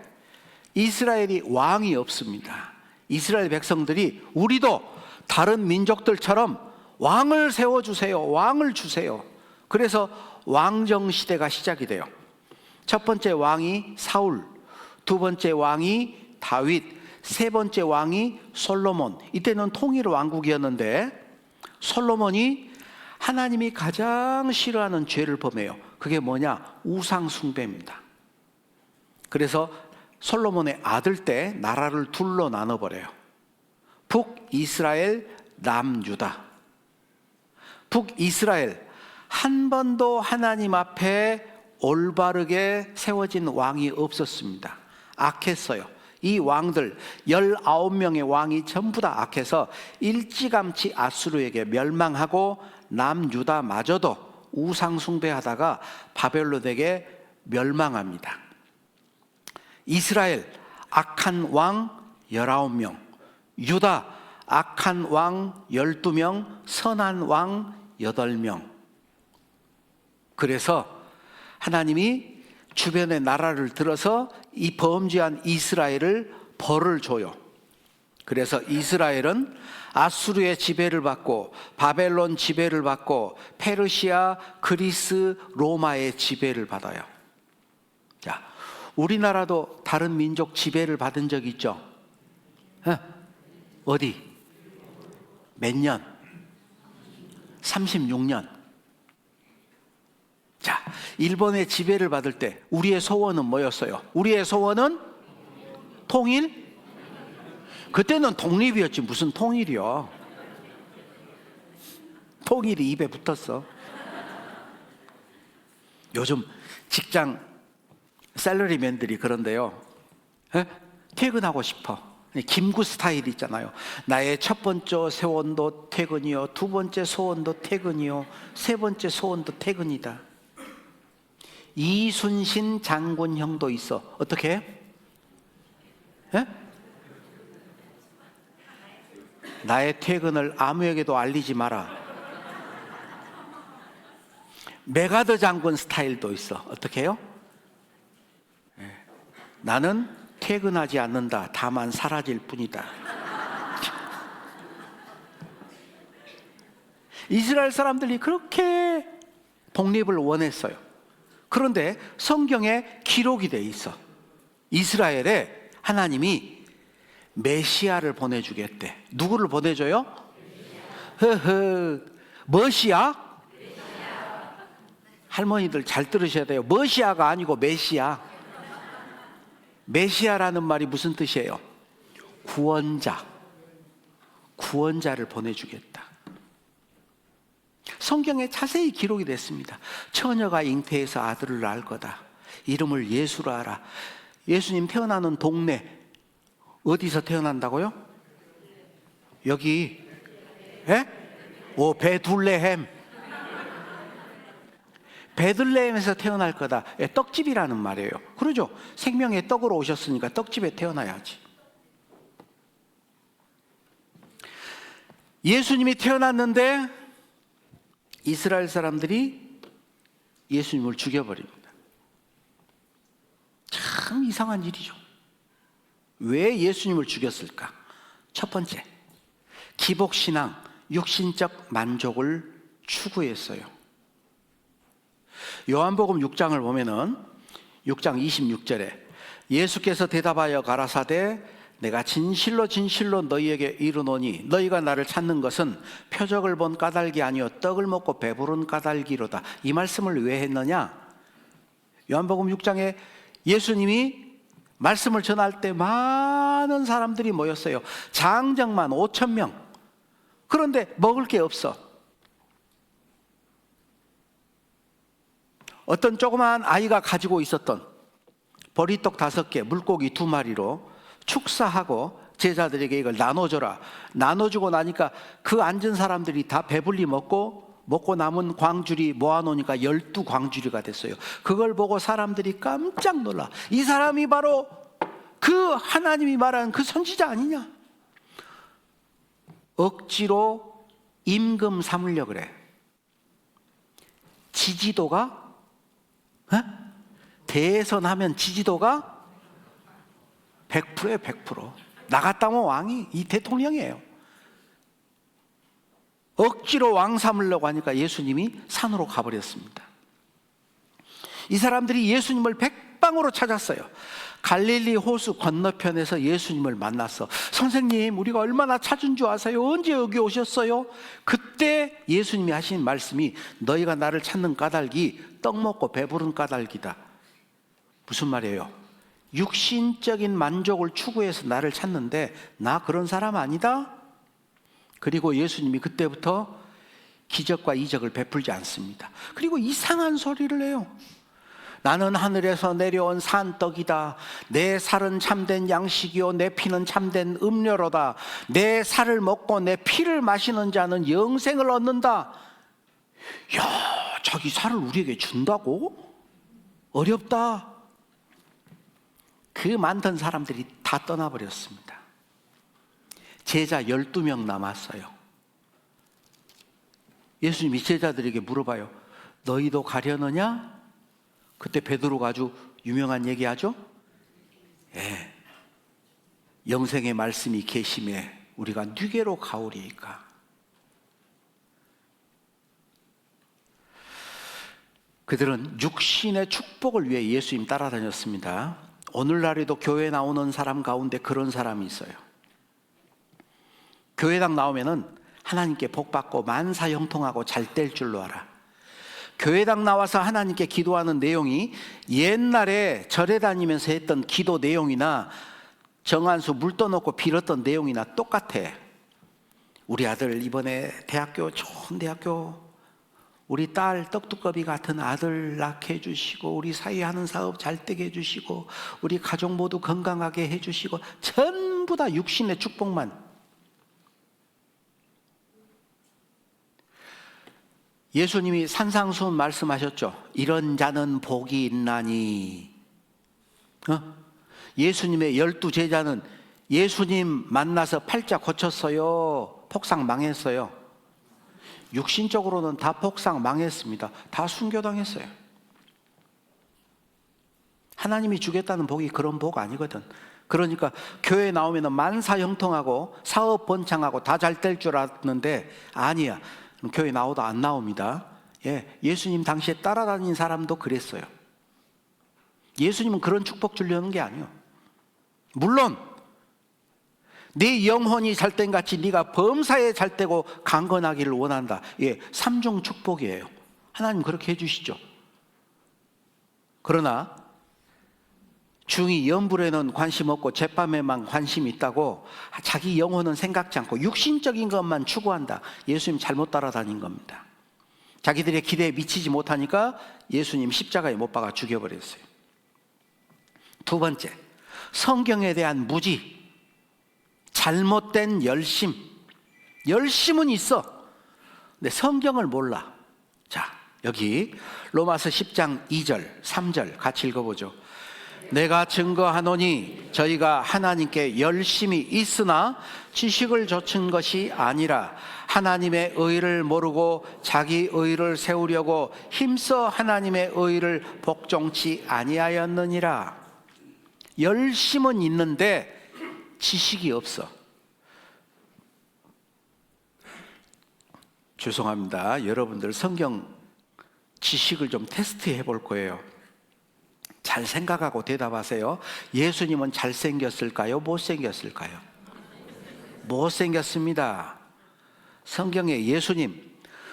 이스라엘이 왕이 없습니다. 이스라엘 백성들이 우리도 다른 민족들처럼 왕을 세워주세요. 왕을 주세요. 그래서 왕정 시대가 시작이 돼요. 첫 번째 왕이 사울, 2번째 왕이 다윗, 3번째 왕이 솔로몬. 이때는 통일 왕국이었는데 솔로몬이 하나님이 가장 싫어하는 죄를 범해요. 그게 뭐냐? 우상 숭배입니다. 그래서 솔로몬의 아들 때 나라를 둘로 나눠버려요. 북이스라엘, 남유다. 북이스라엘, 한 번도 하나님 앞에 올바르게 세워진 왕이 없었습니다. 악했어요. 이 왕들 19명의 왕이 전부 다 악해서 일찌감치 아수르에게 멸망하고 남유다마저도 우상 숭배하다가 바벨론에게 멸망합니다. 이스라엘 악한 왕 19명, 유다 악한 왕 12명, 선한 왕 8명. 그래서 하나님이 주변의 나라를 들어서 이 범죄한 이스라엘을 벌을 줘요. 그래서 이스라엘은 아수르의 지배를 받고 바벨론 지배를 받고 페르시아, 그리스, 로마의 지배를 받아요. 자, 우리나라도 다른 민족 지배를 받은 적 있죠? 어디? 몇 년? 36년. 자, 일본의 지배를 받을 때 우리의 소원은 뭐였어요? 우리의 소원은 통일? 그때는 독립이었지 무슨 통일이요. 통일이 입에 붙었어. 요즘 직장 샐러리맨들이 그런데요, 퇴근하고 싶어. 김구 스타일 있잖아요. 나의 첫 번째 소원도 퇴근이요, 두 번째 소원도 퇴근이요, 세 번째 소원도 퇴근이다. 이순신 장군 형도 있어. 어떻게 해? 나의 퇴근을 아무에게도 알리지 마라. 메가더 장군 스타일도 있어. 어떻게 해요? 나는 퇴근하지 않는다. 다만 사라질 뿐이다. 이스라엘 사람들이 그렇게 독립을 원했어요. 그런데 성경에 기록이 돼 있어. 이스라엘에 하나님이 메시아를 보내주겠대. 누구를 보내줘요? 머시아? 할머니들 잘 들으셔야 돼요. 머시아가 아니고 메시아. 메시아라는 말이 무슨 뜻이에요? 구원자. 구원자를 보내주겠다. 성경에 자세히 기록이 됐습니다. 처녀가 잉태해서 아들을 낳을 거다. 이름을 예수라 하라. 예수님 태어나는 동네 어디서 태어난다고요? 여기 베들레헴. 베들레헴에서 태어날 거다. 떡집이라는 말이에요. 그러죠? 생명의 떡으로 오셨으니까 떡집에 태어나야지. 예수님이 태어났는데 이스라엘 사람들이 예수님을 죽여버립니다. 참 이상한 일이죠. 왜 예수님을 죽였을까? 첫 번째, 기복신앙, 육신적 만족을 추구했어요. 요한복음 6장을 보면은 6장 26절에 예수께서 대답하여 가라사대 내가 진실로 진실로 너희에게 이르노니 너희가 나를 찾는 것은 표적을 본 까닭이 아니요 떡을 먹고 배부른 까닭이로다. 이 말씀을 왜 했느냐? 요한복음 6장에 예수님이 말씀을 전할 때 많은 사람들이 모였어요. 장정만 5,000명. 그런데 먹을 게 없어. 어떤 조그마한 아이가 가지고 있었던 보리떡 5개, 물고기 2마리로 축사하고 제자들에게 이걸 나눠줘라. 나눠주고 나니까 그 앉은 사람들이 다 배불리 먹고 남은 광주리 모아놓으니까 12광주리가 됐어요. 그걸 보고 사람들이 깜짝 놀라. 이 사람이 바로 그 하나님이 말하는 그 선지자 아니냐? 억지로 임금 삼으려 그래. 지지도가 대선하면 지지도가 100%에 100%. 나갔다면 왕이 이 대통령이에요. 억지로 왕 삼으려고 하니까 예수님이 산으로 가버렸습니다. 이 사람들이 예수님을 백방으로 찾았어요. 갈릴리 호수 건너편에서 예수님을 만났어. 선생님, 우리가 얼마나 찾은 줄 아세요? 언제 여기 오셨어요? 그때 예수님이 하신 말씀이 너희가 나를 찾는 까닭이 떡 먹고 배부른 까닭이다. 무슨 말이에요? 육신적인 만족을 추구해서 나를 찾는데 나 그런 사람 아니다? 그리고 예수님이 그때부터 기적과 이적을 베풀지 않습니다. 그리고 이상한 소리를 해요. 나는 하늘에서 내려온 산떡이다. 내 살은 참된 양식이요 내 피는 참된 음료로다. 내 살을 먹고 내 피를 마시는 자는 영생을 얻는다. 야, 자기 살을 우리에게 준다고? 어렵다. 그 많던 사람들이 다 떠나버렸습니다. 제자 12명 남았어요. 예수님이 제자들에게 물어봐요. 너희도 가려느냐? 그때 베드로가 아주 유명한 얘기하죠. 예, 영생의 말씀이 계심에 우리가 누게로 가오리이까. 그들은 육신의 축복을 위해 예수님 따라다녔습니다. 오늘날에도 교회 나오는 사람 가운데 그런 사람이 있어요. 교회당 나오면은 하나님께 복 받고 만사 형통하고 잘 될 줄로 알아. 교회당 나와서 하나님께 기도하는 내용이 옛날에 절에 다니면서 했던 기도 내용이나 정한수 물 떠놓고 빌었던 내용이나 똑같아. 우리 아들 이번에 대학교, 좋은 대학교, 우리 딸 떡두꺼비 같은 아들 낳게 해주시고, 우리 사이 하는 사업 잘 되게 해주시고, 우리 가족 모두 건강하게 해주시고, 전부 다 육신의 축복만. 예수님이 산상수훈 말씀하셨죠. 이런 자는 복이 있나니. 예수님의 12제자는 예수님 만나서 팔자 고쳤어요? 폭삭 망했어요? 육신적으로는 다 폭삭 망했습니다. 다 순교당했어요. 하나님이 주겠다는 복이 그런 복 아니거든. 그러니까 교회 나오면 만사 형통하고 사업 번창하고 다 잘 될 줄 알았는데 아니야. 교회 나오다 안 나옵니다. 예, 예수님 당시에 따라다닌 사람도 그랬어요. 예수님은 그런 축복 주려는 게 아니에요. 물론 네 영혼이 잘된 같이 네가 범사에 잘되고 강건하기를 원한다. 예, 삼중 축복이에요. 하나님 그렇게 해주시죠. 그러나 중이 연불에는 관심 없고 젯밤에만 관심이 있다고 자기 영혼은 생각지 않고 육신적인 것만 추구한다. 예수님 잘못 따라다닌 겁니다. 자기들의 기대에 미치지 못하니까 예수님 십자가에 못 박아 죽여버렸어요. 두 번째, 성경에 대한 무지, 잘못된 열심. 열심은 있어. 근데 성경을 몰라. 자, 여기 로마서 10장 2절, 3절 같이 읽어보죠. 내가 증거하노니 저희가 하나님께 열심히 있으나 지식을 좇은 것이 아니라 하나님의 의를 모르고 자기 의를 세우려고 힘써 하나님의 의를 복종치 아니하였느니라. 열심은 있는데 지식이 없어. 죄송합니다. 여러분들 성경 지식을 좀 테스트해 볼 거예요. 잘 생각하고 대답하세요. 예수님은 잘생겼을까요? 못생겼을까요? 못생겼습니다. 성경에 예수님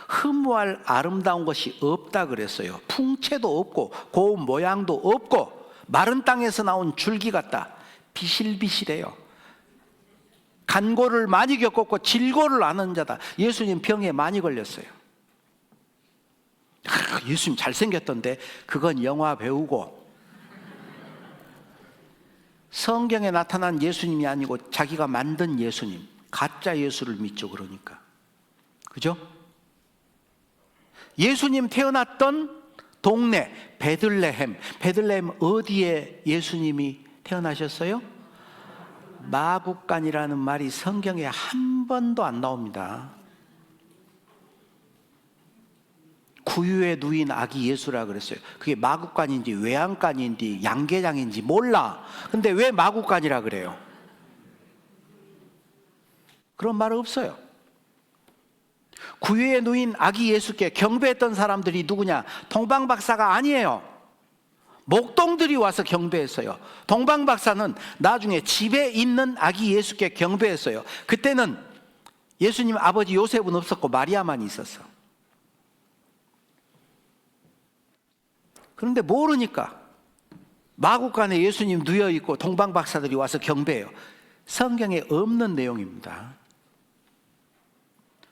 흠모할 아름다운 것이 없다 그랬어요. 풍채도 없고 고운 모양도 없고 마른 땅에서 나온 줄기 같다. 비실비실해요. 간고를 많이 겪었고 질고를 아는 자다. 예수님 병에 많이 걸렸어요. 예수님 잘생겼던데 그건 영화 배우고 성경에 나타난 예수님이 아니고 자기가 만든 예수님, 가짜 예수를 믿죠. 그러니까 그죠? 예수님 태어났던 동네 베들레헴. 베들레헴 어디에 예수님이 태어나셨어요? 마구간이라는 말이 성경에 한 번도 안 나옵니다. 구유에 누인 아기 예수라 그랬어요. 그게 마구간인지 외양간인지 양계장인지 몰라. 근데 왜 마구간이라 그래요? 그런 말 없어요. 구유에 누인 아기 예수께 경배했던 사람들이 누구냐? 동방박사가 아니에요. 목동들이 와서 경배했어요. 동방박사는 나중에 집에 있는 아기 예수께 경배했어요. 그때는 예수님 아버지 요셉은 없었고 마리아만 있었어. 그런데 모르니까 마구간에 예수님 누워있고 동방박사들이 와서 경배해요. 성경에 없는 내용입니다.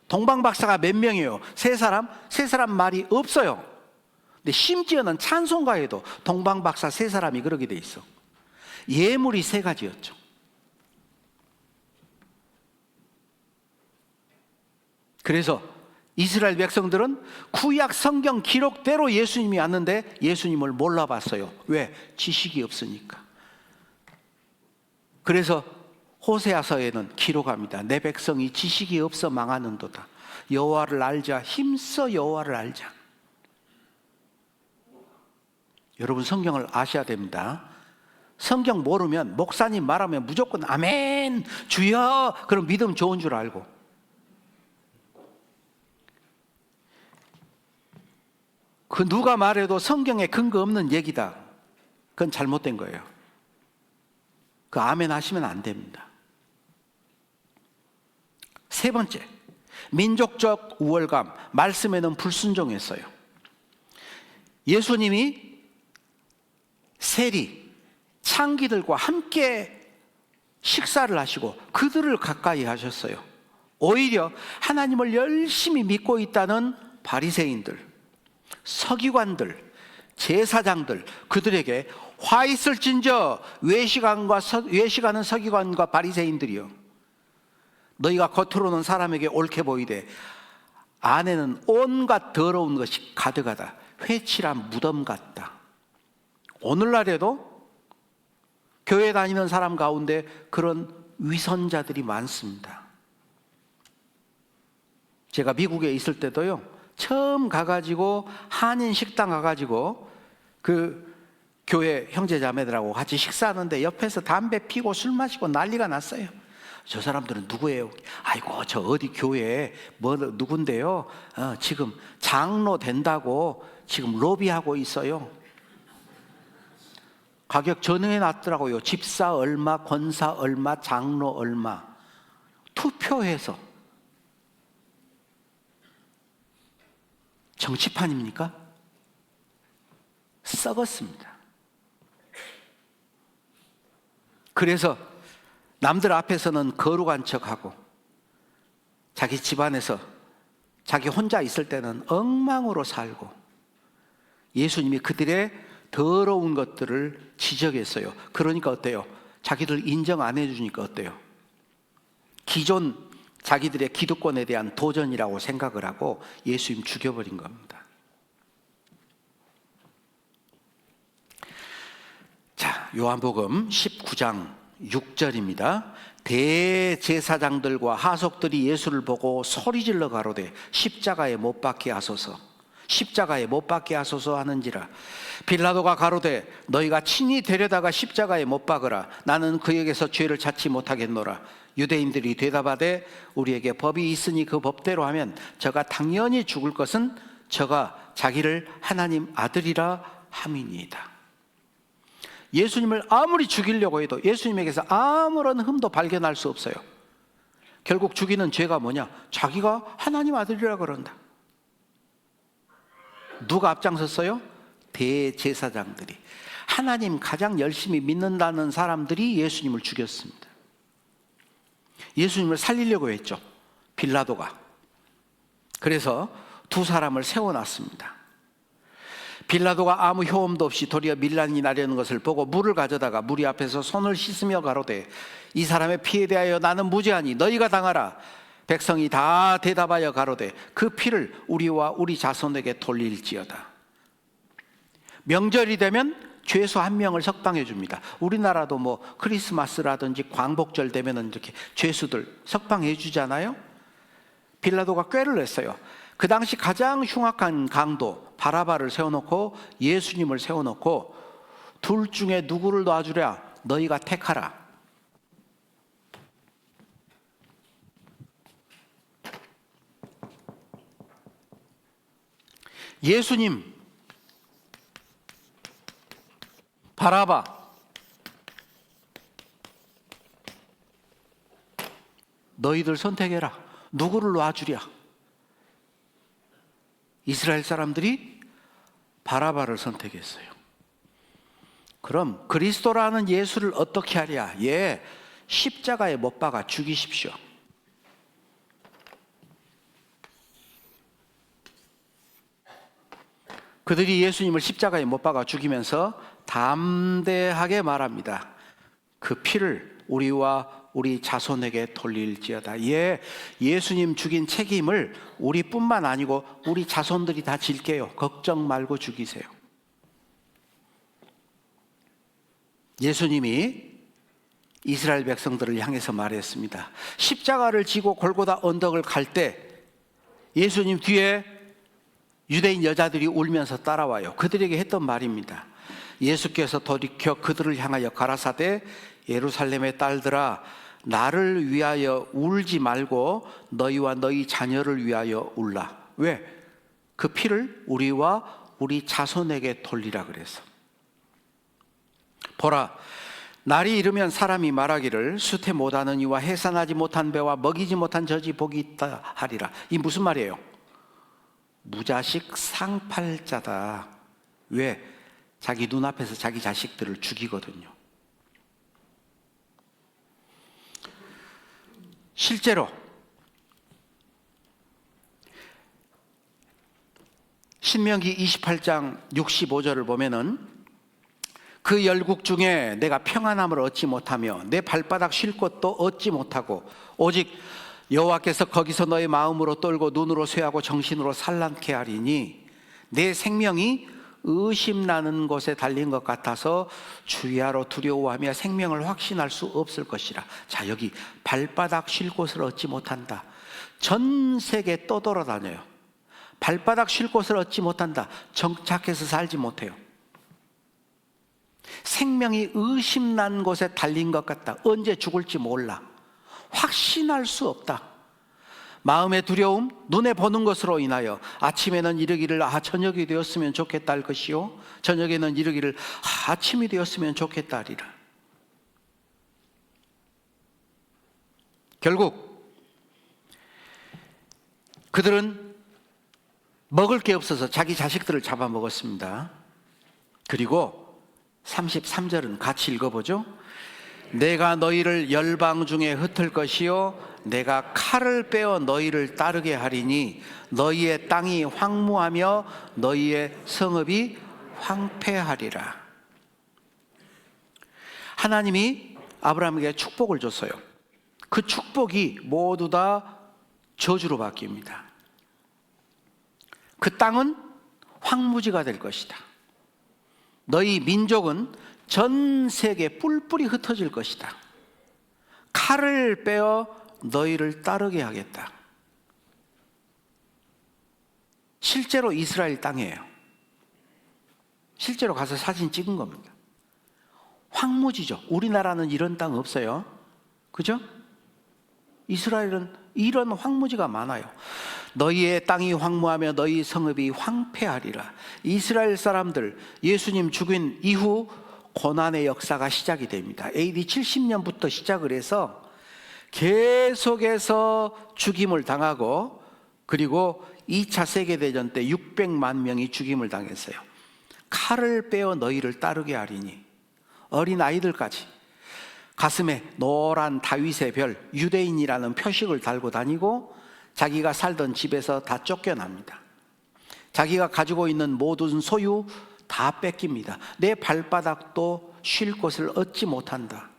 동방박사가 몇 명이에요? 세 사람? 세 사람 말이 없어요. 근데 심지어는 찬송가에도 동방박사 세 사람이 그러게 돼 있어. 예물이 세 가지였죠. 그래서 이스라엘 백성들은 구약 성경 기록대로 예수님이 왔는데 예수님을 몰라봤어요. 왜? 지식이 없으니까. 그래서 호세아서에는 기록합니다. 내 백성이 지식이 없어 망하는도다. 여호와를 알자. 힘써 여호와를 알자. 여러분 성경을 아셔야 됩니다. 성경 모르면 목사님 말하면 무조건 아멘 주여 그럼 믿음 좋은 줄 알고, 그 누가 말해도 성경에 근거 없는 얘기다, 그건 잘못된 거예요. 그 아멘 하시면 안 됩니다. 세 번째, 민족적 우월감, 말씀에는 불순종했어요. 예수님이 세리, 창기들과 함께 식사를 하시고 그들을 가까이 하셨어요. 오히려 하나님을 열심히 믿고 있다는 바리새인들, 서기관들, 제사장들, 그들에게 화 있을진저 외식하는 서기관과 바리새인들이요, 너희가 겉으로는 사람에게 옳게 보이되 안에는 온갖 더러운 것이 가득하다. 회칠한 무덤 같다. 오늘날에도 교회 다니는 사람 가운데 그런 위선자들이 많습니다. 제가 미국에 있을 때도요, 처음 가가지고 한인 식당 가가지고 그 교회 형제자매들하고 같이 식사하는데 옆에서 담배 피고 술 마시고 난리가 났어요. 저 사람들은 누구예요? 아이고 저 어디 교회에 누군데요, 지금 장로 된다고 지금 로비하고 있어요. 가격 전해 놨더라고요. 집사 얼마, 권사 얼마, 장로 얼마. 투표해서. 정치판입니까? 썩었습니다. 그래서 남들 앞에서는 거룩한 척하고 자기 집안에서 자기 혼자 있을 때는 엉망으로 살고, 예수님이 그들의 더러운 것들을 지적했어요. 그러니까 어때요? 자기들 인정 안 해주니까 어때요? 기존 자기들의 기득권에 대한 도전이라고 생각을 하고 예수님 죽여버린 겁니다. 자, 요한복음 19장 6절입니다. 대제사장들과 하석들이 예수를 보고 소리질러 가로되 십자가에 못 박게 하소서, 십자가에 못 박게 하소서 하는지라. 빌라도가 가로되 너희가 친히 데려다가 십자가에 못 박으라. 나는 그에게서 죄를 찾지 못하겠노라. 유대인들이 대답하되 우리에게 법이 있으니 그 법대로 하면 저가 당연히 죽을 것은 저가 자기를 하나님 아들이라 함이니이다. 예수님을 아무리 죽이려고 해도 예수님에게서 아무런 흠도 발견할 수 없어요. 결국 죽이는 죄가 뭐냐? 자기가 하나님 아들이라 그런다. 누가 앞장섰어요? 대제사장들이. 하나님 가장 열심히 믿는다는 사람들이 예수님을 죽였습니다. 예수님을 살리려고 했죠, 빌라도가. 그래서 두 사람을 세워놨습니다. 빌라도가 아무 효험도 없이 도리어 밀란이 나려는 것을 보고 물을 가져다가 무리 앞에서 손을 씻으며 가로되 이 사람의 피에 대하여 나는 무죄하니 너희가 당하라. 백성이 다 대답하여 가로되 그 피를 우리와 우리 자손에게 돌릴지어다. 명절이 되면 죄수 한 명을 석방해 줍니다. 우리나라도 뭐 크리스마스라든지 광복절 되면은 이렇게 죄수들 석방해 주잖아요. 빌라도가 꾀를 냈어요. 그 당시 가장 흉악한 강도 바라바를 세워놓고 예수님을 세워놓고 둘 중에 누구를 놔주랴? 너희가 택하라. 예수님, 바라바. 너희들 선택해라. 누구를 놔주랴? 이스라엘 사람들이 바라바를 선택했어요. 그럼 그리스도라는 예수를 어떻게 하랴? 예, 십자가에 못 박아 죽이십시오. 그들이 예수님을 십자가에 못 박아 죽이면서 담대하게 말합니다. 그 피를 우리와 우리 자손에게 돌릴지어다. 예수님 죽인 책임을 우리뿐만 아니고 우리 자손들이 다 질게요. 걱정 말고 죽이세요. 예수님이 이스라엘 백성들을 향해서 말했습니다. 십자가를 지고 골고다 언덕을 갈 때 예수님 뒤에 유대인 여자들이 울면서 따라와요. 그들에게 했던 말입니다. 예수께서 돌이켜 그들을 향하여 가라사대 예루살렘의 딸들아 나를 위하여 울지 말고 너희와 너희 자녀를 위하여 울라. 왜? 그 피를 우리와 우리 자손에게 돌리라 그래서. 보라, 날이 이르면 사람이 말하기를 수태 못하는 이와 해산하지 못한 배와 먹이지 못한 젖이 복이 있다 하리라. 이 무슨 말이에요? 무자식 상팔자다. 왜? 자기 눈앞에서 자기 자식들을 죽이거든요. 실제로 신명기 28장 65절을 보면은 그 열국 중에 내가 평안함을 얻지 못하며 내 발바닥 쉴 곳도 얻지 못하고 오직 여호와께서 거기서 너의 마음으로 떨고 눈으로 쇠하고 정신으로 산란케 하리니 내 생명이 의심나는 곳에 달린 것 같아서 주야로 두려워하며 생명을 확신할 수 없을 것이라. 자, 여기 발바닥 쉴 곳을 얻지 못한다. 전 세계 떠돌아다녀요. 발바닥 쉴 곳을 얻지 못한다. 정착해서 살지 못해요. 생명이 의심난 곳에 달린 것 같다. 언제 죽을지 몰라. 확신할 수 없다. 마음의 두려움, 눈에 보는 것으로 인하여 아침에는 이르기를 저녁이 되었으면 좋겠다 할 것이요 저녁에는 이르기를 아침이 되었으면 좋겠다 하리라. 결국 그들은 먹을 게 없어서 자기 자식들을 잡아먹었습니다. 그리고 33절은 같이 읽어보죠. 내가 너희를 열방 중에 흩을 것이요 내가 칼을 빼어 너희를 따르게 하리니 너희의 땅이 황무하며 너희의 성읍이 황폐하리라. 하나님이 아브라함에게 축복을 줬어요. 그 축복이 모두 다 저주로 바뀝니다. 그 땅은 황무지가 될 것이다. 너희 민족은 전 세계에 뿔뿔이 흩어질 것이다. 칼을 빼어 너희를 따르게 하겠다. 실제로 이스라엘 땅이에요. 실제로 가서 사진 찍은 겁니다. 황무지죠. 우리나라는 이런 땅 없어요. 그죠? 이스라엘은 이런 황무지가 많아요. 너희의 땅이 황무하며 너희 성읍이 황폐하리라. 이스라엘 사람들 예수님 죽인 이후 고난의 역사가 시작이 됩니다. AD 70년부터 시작을 해서 계속해서 죽임을 당하고 그리고 2차 세계대전 때 600만 명이 죽임을 당했어요. 칼을 빼어 너희를 따르게 하리니 어린 아이들까지 가슴에 노란 다윗의 별 유대인이라는 표식을 달고 다니고 자기가 살던 집에서 다 쫓겨납니다. 자기가 가지고 있는 모든 소유 다 뺏깁니다. 내 발바닥도 쉴 곳을 얻지 못한다.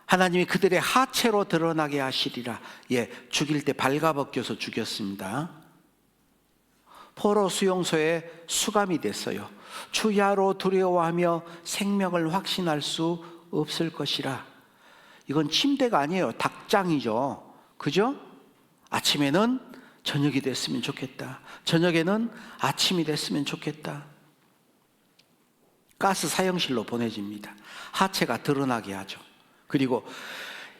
하나님이 그들의 하체로 드러나게 하시리라. 죽일 때 발가벗겨서 죽였습니다. 포로 수용소에 수감이 됐어요. 주야로 두려워하며 생명을 확신할 수 없을 것이라. 이건 침대가 아니에요. 닭장이죠. 그죠? 아침에는 저녁이 됐으면 좋겠다. 저녁에는 아침이 됐으면 좋겠다. 가스 사형실로 보내집니다. 하체가 드러나게 하죠. 그리고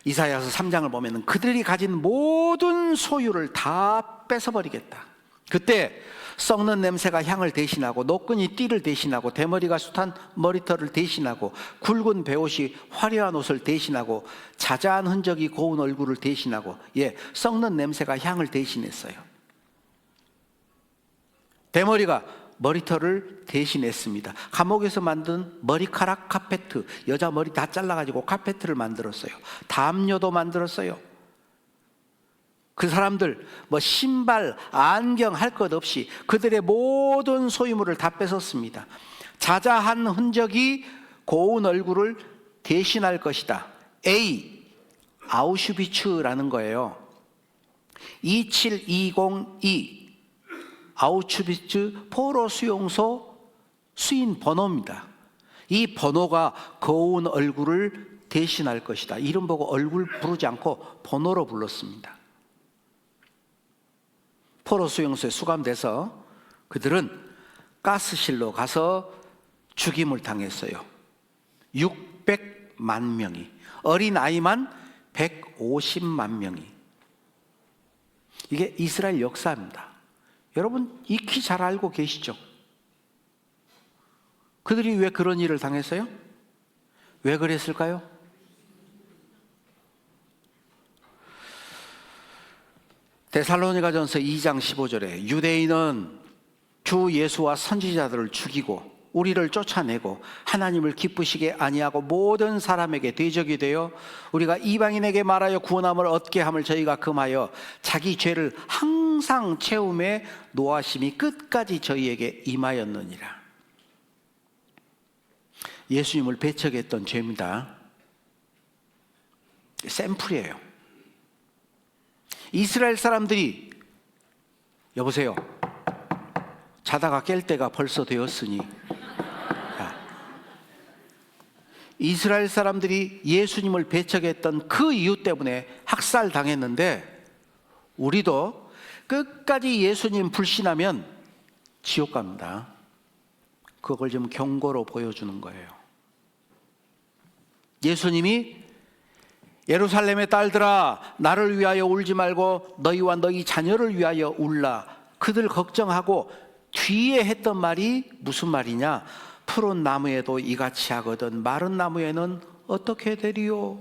이사야서 3장을 보면 그들이 가진 모든 소유를 다 뺏어버리겠다. 그때 썩는 냄새가 향을 대신하고 노끈이 띠를 대신하고 대머리가 숱한 머리털을 대신하고 굵은 베옷이 화려한 옷을 대신하고 자자한 흔적이 고운 얼굴을 대신하고 썩는 냄새가 향을 대신했어요. 대머리가 머리털을 대신했습니다. 감옥에서 만든 머리카락 카페트, 여자 머리 다 잘라가지고 카페트를 만들었어요. 담요도 만들었어요. 그 사람들 뭐 신발, 안경 할 것 없이 그들의 모든 소유물을 다 뺏었습니다. 자자한 흔적이 고운 얼굴을 대신할 것이다. A, 아우슈비츠라는 거예요. 27202 아우슈비츠 포로 수용소 수인 번호입니다. 이 번호가 고운 얼굴을 대신할 것이다. 이름 보고 얼굴 부르지 않고 번호로 불렀습니다. 포로 수용소에 수감돼서 그들은 가스실로 가서 죽임을 당했어요. 600만 명이, 어린아이만 150만 명이. 이게 이스라엘 역사입니다. 여러분 익히 잘 알고 계시죠? 그들이 왜 그런 일을 당했어요? 왜 그랬을까요? 데살로니가전서 2장 15절에 유대인은 주 예수와 선지자들을 죽이고 우리를 쫓아내고 하나님을 기쁘시게 아니하고 모든 사람에게 대적이 되어 우리가 이방인에게 말하여 구원함을 얻게 함을 저희가 금하여 자기 죄를 항상 채움에 노하심이 끝까지 저희에게 임하였느니라. 예수님을 배척했던 죄입니다. 샘플이에요. 이스라엘 사람들이, 여보세요, 자다가 깰 때가 벌써 되었으니, 이스라엘 사람들이 예수님을 배척했던 그 이유 때문에 학살당했는데 우리도 끝까지 예수님 불신하면 지옥 갑니다. 그걸 좀 경고로 보여주는 거예요. 예수님이 예루살렘의 딸들아 나를 위하여 울지 말고 너희와 너희 자녀를 위하여 울라. 그들 걱정하고 뒤에 했던 말이 무슨 말이냐? 푸른 나무에도 이같이 하거든 마른 나무에는 어떻게 되리요?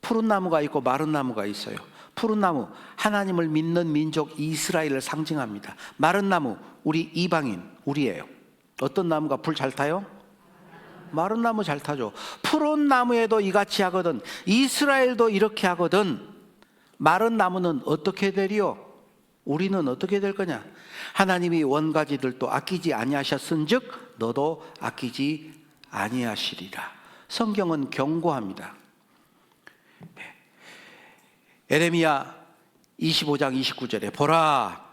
푸른 나무가 있고 마른 나무가 있어요. 푸른 나무, 하나님을 믿는 민족 이스라엘을 상징합니다. 마른 나무, 우리 이방인, 우리예요. 어떤 나무가 불 잘 타요? 마른 나무 잘 타죠. 푸른 나무에도 이같이 하거든, 이스라엘도 이렇게 하거든 마른 나무는 어떻게 되리요? 우리는 어떻게 될 거냐? 하나님이 원가지들도 아끼지 아니하셨은즉 너도 아끼지 아니하시리라. 성경은 경고합니다. 에레미야 25장 29절에 보라,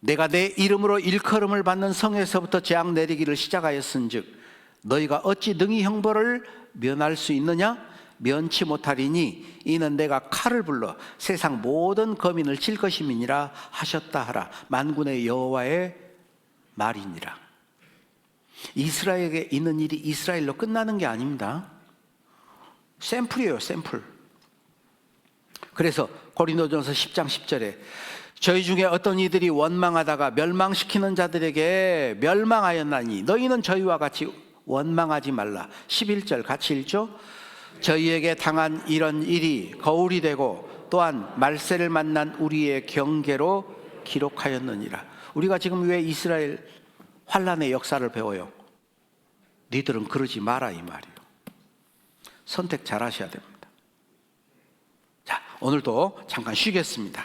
내가 내 이름으로 일컬음을 받는 성에서부터 재앙 내리기를 시작하였은즉 너희가 어찌 능히 형벌을 면할 수 있느냐? 면치 못하리니 이는 내가 칼을 불러 세상 모든 거민을 칠 것임이니라 하셨다 하라. 만군의 여호와의 말이니라. 이스라엘에게 있는 일이 이스라엘로 끝나는 게 아닙니다. 샘플이에요, 샘플. 그래서 고린도전서 10장 10절에 저희 중에 어떤 이들이 원망하다가 멸망시키는 자들에게 멸망하였나니 너희는 저희와 같이 원망하지 말라. 11절 같이 읽죠? 저희에게 당한 이런 일이 거울이 되고 또한 말세를 만난 우리의 경계로 기록하였느니라. 우리가 지금 왜 이스라엘 환란의 역사를 배워요? 니들은 그러지 마라 이 말이에요. 선택 잘 하셔야 됩니다. 자, 오늘도 잠깐 쉬겠습니다.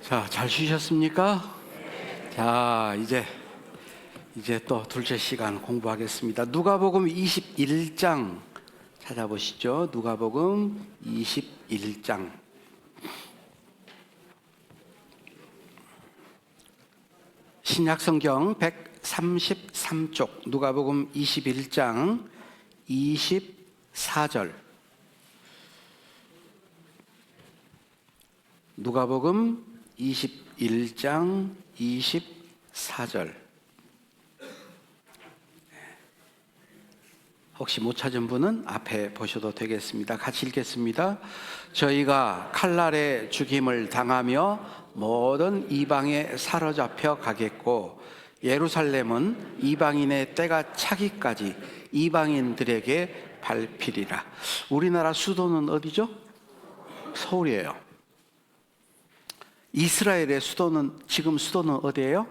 자, 잘 쉬셨습니까? 자, 이제 또 둘째 시간 공부하겠습니다. 누가복음 21장 찾아보시죠. 누가복음 21장. 신약성경 133쪽 누가복음 21장 24절. 누가복음 21장 24절. 혹시 못 찾은 분은 앞에 보셔도 되겠습니다. 같이 읽겠습니다. 저희가 칼날에 죽임을 당하며 모든 이방에 사로잡혀 가겠고 예루살렘은 이방인의 때가 차기까지 이방인들에게 밟히리라. 우리나라 수도는 어디죠? 서울이에요. 이스라엘의 수도는 지금 수도는 어디예요?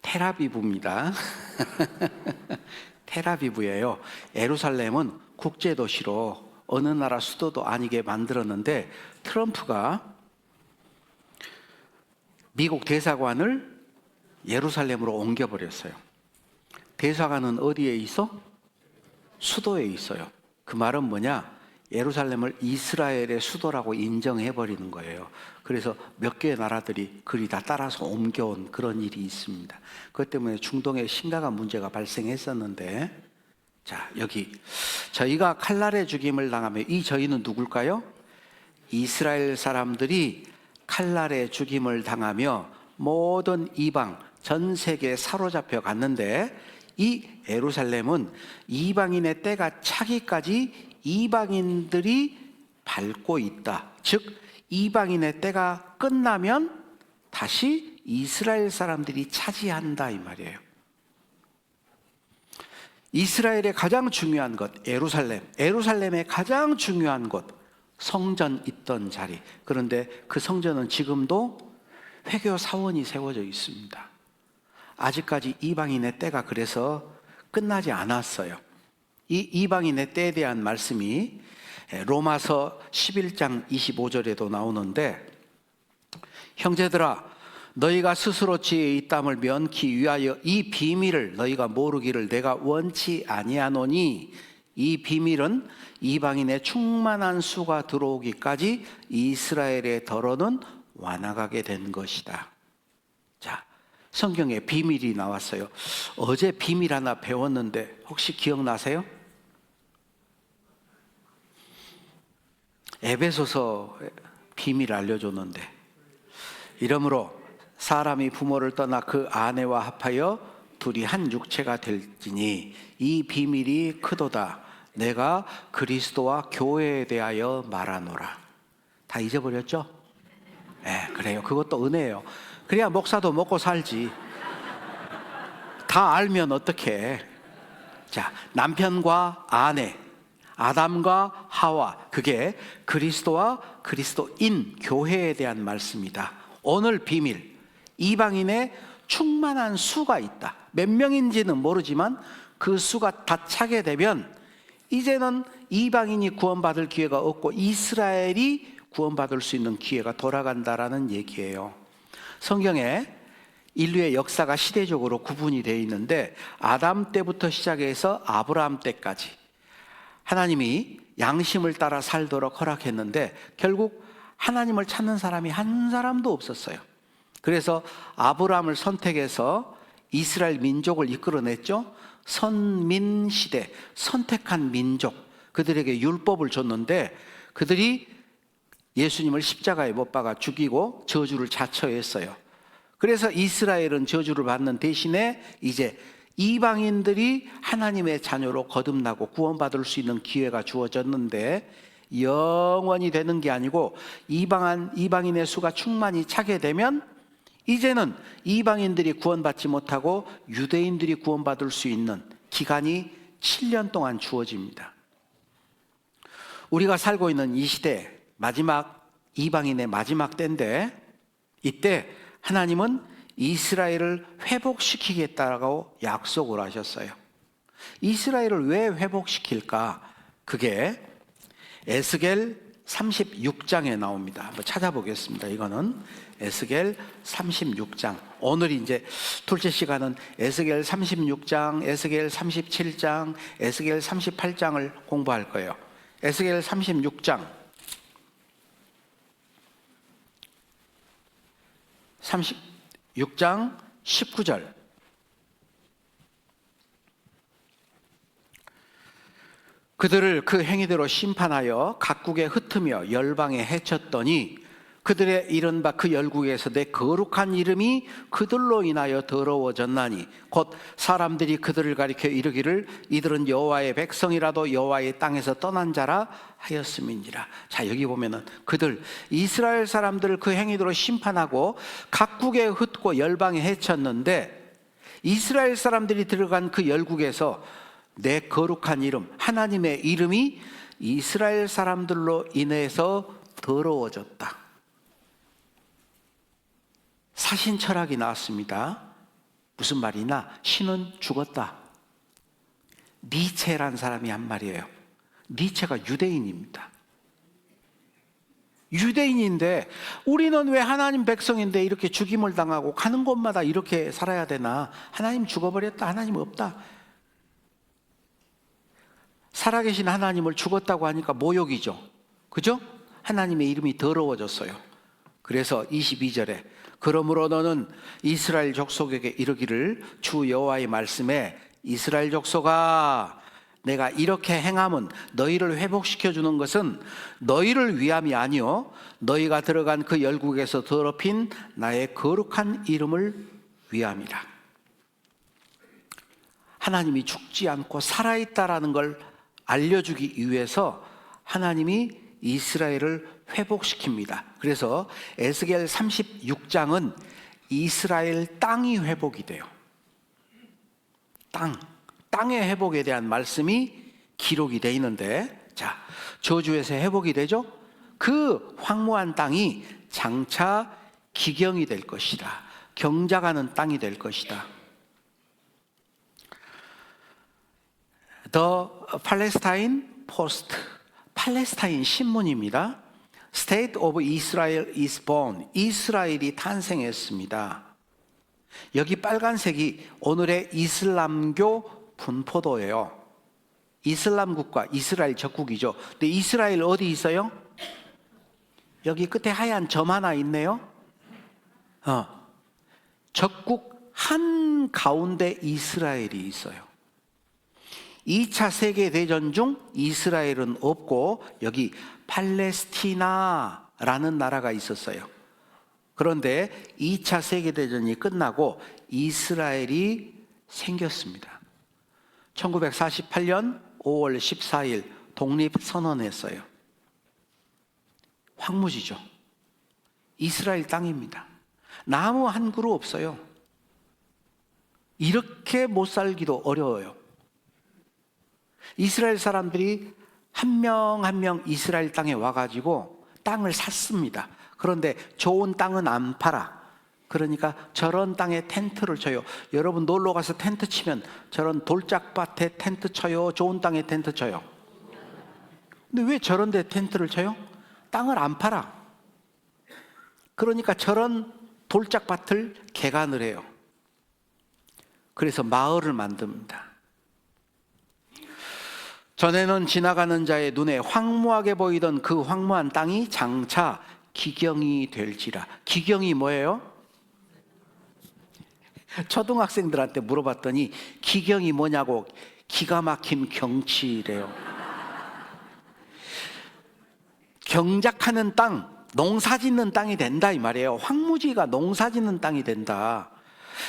텔아비브입니다. 텔아비브예요. 예루살렘은 국제도시로 어느 나라 수도도 아니게 만들었는데 트럼프가 미국 대사관을 예루살렘으로 옮겨버렸어요. 대사관은 어디에 있어? 수도에 있어요. 그 말은 뭐냐? 예루살렘을 이스라엘의 수도라고 인정해버리는 거예요. 그래서 몇 개의 나라들이 그리 다 따라서 옮겨온 그런 일이 있습니다. 그것 때문에 중동에 심각한 문제가 발생했었는데, 자, 여기 저희가 칼날에 죽임을 당하며, 이 저희는 누굴까요? 이스라엘 사람들이 칼날에 죽임을 당하며 모든 이방 전 세계에 사로잡혀 갔는데, 이 예루살렘은 이방인의 때가 차기까지 이방인들이 밟고 있다. 즉 이방인의 때가 끝나면 다시 이스라엘 사람들이 차지한다 이 말이에요. 이스라엘의 가장 중요한 것 예루살렘의 가장 중요한 곳 성전 있던 자리. 그런데 그 성전은 지금도 회교 사원이 세워져 있습니다. 아직까지 이방인의 때가 그래서 끝나지 않았어요. 이 이방인의 때에 대한 말씀이 로마서 11장 25절에도 나오는데, 형제들아 너희가 스스로 지혜의 이 땀을 면키 위하여 이 비밀을 너희가 모르기를 내가 원치 아니하노니, 이 비밀은 이방인의 충만한 수가 들어오기까지 이스라엘의 더러는 완화가게 된 것이다. 자, 성경에 비밀이 나왔어요. 어제 비밀 하나 배웠는데 혹시 기억나세요? 에베소서 비밀 알려줬는데, 이러므로 사람이 부모를 떠나 그 아내와 합하여 둘이 한 육체가 될지니 이 비밀이 크도다. 내가 그리스도와 교회에 대하여 말하노라. 다 잊어버렸죠? 네, 그래요. 그것도 은혜예요. 그래야 목사도 먹고 살지. 다 알면 어떡해. 자, 남편과 아내, 아담과 하와, 그게 그리스도와 그리스도인 교회에 대한 말씀이다. 오늘 비밀, 이방인의 충만한 수가 있다. 몇 명인지는 모르지만 그 수가 다 차게 되면 이제는 이방인이 구원받을 기회가 없고 이스라엘이 구원받을 수 있는 기회가 돌아간다라는 얘기예요. 성경에 인류의 역사가 시대적으로 구분이 되어 있는데, 아담 때부터 시작해서 아브라함 때까지 하나님이 양심을 따라 살도록 허락했는데 결국 하나님을 찾는 사람이 한 사람도 없었어요. 그래서 아브라함을 선택해서 이스라엘 민족을 이끌어냈죠. 선민시대, 선택한 민족, 그들에게 율법을 줬는데 그들이 예수님을 십자가에 못 박아 죽이고 저주를 자처했어요. 그래서 이스라엘은 저주를 받는 대신에 이제 이방인들이 하나님의 자녀로 거듭나고 구원받을 수 있는 기회가 주어졌는데, 영원히 되는 게 아니고 이방인의 수가 충만히 차게 되면 이제는 이방인들이 구원받지 못하고 유대인들이 구원받을 수 있는 기간이 7년 동안 주어집니다. 우리가 살고 있는 이 시대 마지막, 이방인의 마지막 때인데, 이때 하나님은 이스라엘을 회복시키겠다고 약속을 하셨어요. 이스라엘을 왜 회복시킬까? 그게 에스겔 36장에 나옵니다. 한번 찾아보겠습니다. 이거는 에스겔 36장. 오늘 이제 둘째 시간은 에스겔 36장, 에스겔 37장, 에스겔 38장을 공부할 거예요. 에스겔 36장. 36장 19절. 그들을 그 행위대로 심판하여 각국에 흩으며 열방에 해쳤더니 그들의 이른 바 그 열국에서 내 거룩한 이름이 그들로 인하여 더러워졌나니 곧 사람들이 그들을 가리켜 이르기를 이들은 여호와의 백성이라도 여호와의 땅에서 떠난 자라 하였음이니라. 자, 여기 보면은 그들 이스라엘 사람들을 그 행위대로 심판하고 각국에 흩고 열방에 해쳤는데 이스라엘 사람들이 들어간 그 열국에서 내 거룩한 이름, 하나님의 이름이 이스라엘 사람들로 인해서 더러워졌다. 사신 철학이 나왔습니다. 무슨 말이나 신은 죽었다. 니체란 사람이 한 말이에요. 니체가 유대인입니다. 유대인인데 우리는 왜 하나님 백성인데 이렇게 죽임을 당하고 가는 곳마다 이렇게 살아야 되나? 하나님 죽어버렸다. 하나님 없다. 살아계신 하나님을 죽었다고 하니까 모욕이죠. 그죠? 하나님의 이름이 더러워졌어요. 그래서 22절에 그러므로 너는 이스라엘 족속에게 이르기를 주 여호와의 말씀에 이스라엘 족속아 내가 이렇게 행함은 너희를 회복시켜 주는 것은 너희를 위함이 아니요 너희가 들어간 그 열국에서 더럽힌 나의 거룩한 이름을 위함이라. 하나님이 죽지 않고 살아있다라는 걸 알려주기 위해서 하나님이 이스라엘을 회복시킵니다. 그래서 에스겔 36장은 이스라엘 땅이 회복이 돼요. 땅의 회복에 대한 말씀이 기록이 되어 있는데, 자, 저주에서 회복이 되죠? 그 황무한 땅이 장차 기경이 될 것이다. 경작하는 땅이 될 것이다. The Palestine Post, 팔레스타인 신문입니다. State of Israel is born. 이스라엘이 탄생했습니다. 여기 빨간색이 오늘의 이슬람교 분포도예요. 이슬람 국가, 이스라엘 적국이죠. 근데 이스라엘 어디 있어요? 여기 끝에 하얀 점 하나 있네요. 적국 한 가운데 이스라엘이 있어요. 2차 세계대전 중 이스라엘은 없고 여기 팔레스티나라는 나라가 있었어요. 그런데 2차 세계대전이 끝나고 이스라엘이 생겼습니다. 1948년 5월 14일 독립선언했어요. 황무지죠. 이스라엘 땅입니다. 나무 한 그루 없어요. 이렇게 못 살기도 어려워요. 이스라엘 사람들이 한 명 한 명 이스라엘 땅에 와가지고 땅을 샀습니다. 그런데 좋은 땅은 안 팔아. 그러니까 저런 땅에 텐트를 쳐요. 여러분 놀러 가서 텐트 치면 저런 돌짝밭에 텐트 쳐요? 좋은 땅에 텐트 쳐요? 근데 왜 저런 데 텐트를 쳐요? 땅을 안 팔아. 그러니까 저런 돌짝밭을 개간을 해요. 그래서 마을을 만듭니다. 전에는 지나가는 자의 눈에 황무하게 보이던 그 황무한 땅이 장차 기경이 될지라. 기경이 뭐예요? 초등학생들한테 물어봤더니 기경이 뭐냐고 기가 막힌 경치래요. 경작하는 땅, 농사 짓는 땅이 된다 이 말이에요. 황무지가 농사 짓는 땅이 된다.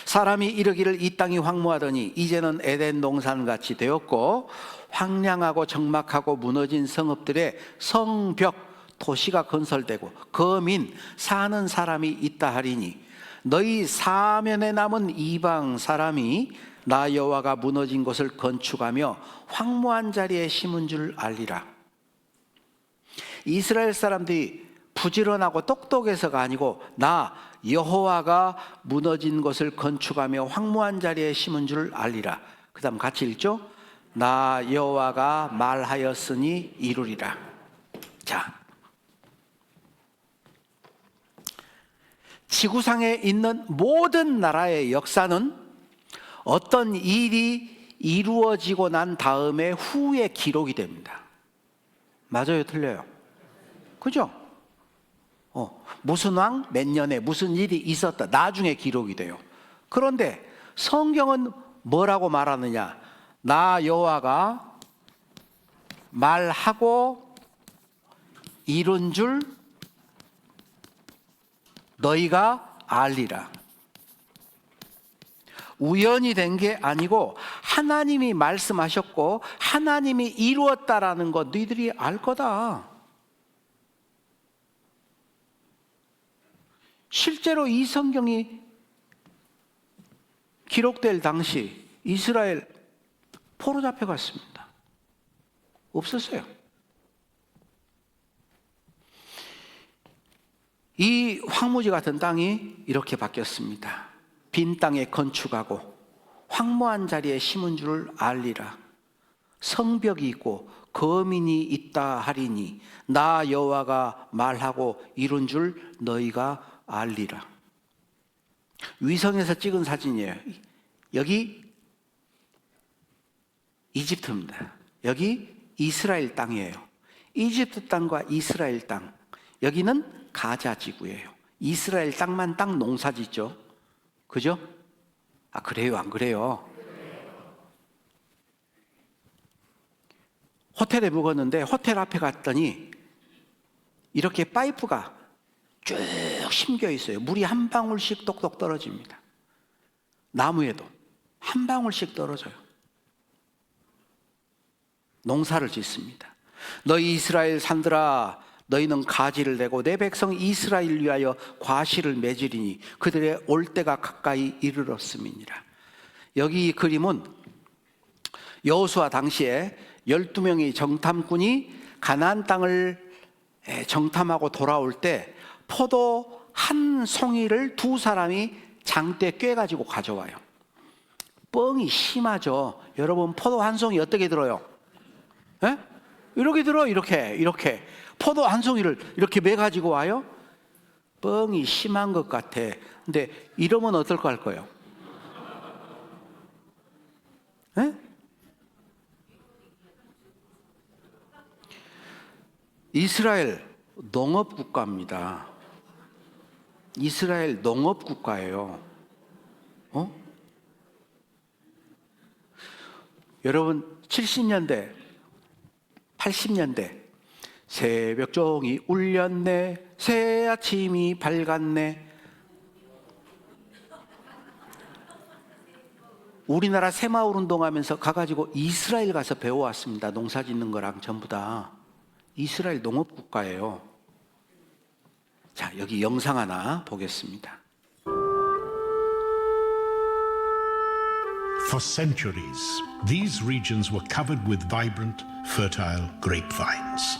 사람이 이르기를 이 땅이 황무하더니 이제는 에덴 동산같이 되었고 황량하고 적막하고 무너진 성읍들의 성벽 도시가 건설되고 거민 사는 사람이 있다 하리니 너희 사면에 남은 이방 사람이 나 여호와가 무너진 곳을 건축하며 황무한 자리에 심은 줄 알리라. 이스라엘 사람들이 부지런하고 똑똑해서가 아니고 나 여호와가 무너진 것을 건축하며 황무한 자리에 심은 줄 알리라. 그 다음 같이 읽죠. 나 여호와가 말하였으니 이루리라. 자, 지구상에 있는 모든 나라의 역사는 어떤 일이 이루어지고 난 다음에 후에 기록이 됩니다. 맞아요, 틀려요? 그죠? 무슨 왕 몇 년에 무슨 일이 있었다, 나중에 기록이 돼요. 그런데 성경은 뭐라고 말하느냐? 나 여호와가 말하고 이룬 줄 너희가 알리라. 우연히 된 게 아니고 하나님이 말씀하셨고 하나님이 이루었다라는 거 너희들이 알 거다. 실제로 이 성경이 기록될 당시 이스라엘 포로 잡혀갔습니다. 없었어요. 이 황무지 같은 땅이 이렇게 바뀌었습니다. 빈 땅에 건축하고 황무한 자리에 심은 줄 알리라. 성벽이 있고 거민이 있다 하리니 나 여호와가 말하고 이룬 줄 너희가 알리라. 위성에서 찍은 사진이에요. 여기 이집트입니다. 여기 이스라엘 땅이에요. 이집트 땅과 이스라엘 땅. 여기는 가자 지구예요. 이스라엘 땅만 딱 농사 짓죠. 그죠? 아, 그래요? 안 그래요? 호텔에 묵었는데 호텔 앞에 갔더니 이렇게 파이프가 쭉 심겨 있어요. 물이 한 방울씩 똑똑 떨어집니다. 나무에도 한 방울씩 떨어져요. 농사를 짓습니다. 너희 이스라엘 산들아, 너희는 가지를 내고 내 백성 이스라엘 위하여 과실을 맺으리니 그들의 올 때가 가까이 이르렀음이니라. 여기 이 그림은 여호수아 당시에 12명의 정탐꾼이 가나안 땅을 정탐하고 돌아올 때 포도 한 송이를 두 사람이 장대에 꿰가지고 가져와요. 뻥이 심하죠. 여러분, 포도 한 송이 어떻게 들어요? 에? 이렇게 들어. 이렇게 포도 한 송이를 이렇게 매가지고 와요. 뻥이 심한 것 같아. 근데 이러면 어떨까 할 거예요? 에? 이스라엘 농업 국가입니다. 이스라엘 농업 국가예요. 여러분, 70년대 80년대 새벽종이 울렸네, 새 아침이 밝았네. 우리나라 새마을 운동하면서 가가지고 이스라엘 가서 배워왔습니다. 농사 짓는 거랑 전부 다. 이스라엘 농업국가예요. 자, 여기 영상 하나 보겠습니다. For centuries, these regions were covered with vibrant, fertile grapevines.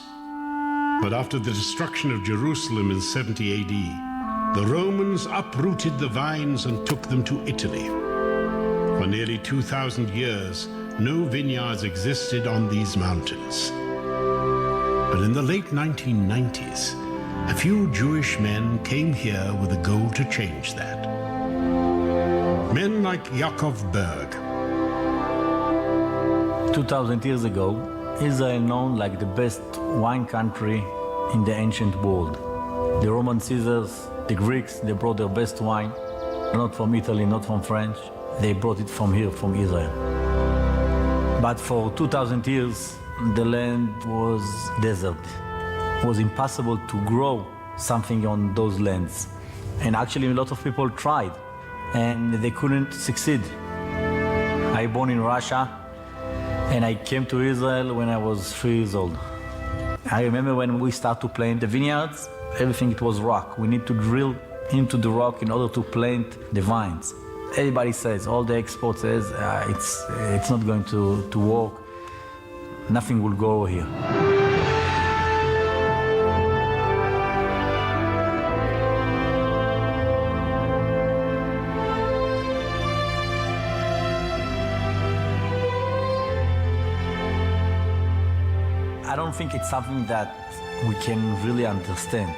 But after the destruction of Jerusalem in 70 AD, the Romans uprooted the vines and took them to Italy. For nearly 2,000 years, no vineyards existed on these mountains. But in the late 1990s, a few Jewish men came here with a goal to change that. Men like Yaakov Berg. 2,000 years ago, Israel known like the best wine country in the ancient world. The Roman Caesars, the Greeks, they brought their best wine, not from Italy, not from French. They brought it from here, from Israel. But for 2,000 years, the land was desert. It was impossible to grow something on those lands. And actually a lot of people tried and they couldn't succeed. I born in Russia and I came to Israel when I was 3 years old. I remember when we started to plant the vineyards, everything it was rock. We need to drill into the rock in order to plant the vines. Everybody says, all the experts says, it's not going to work. Nothing will grow here. I don't think it's something that we can really understand.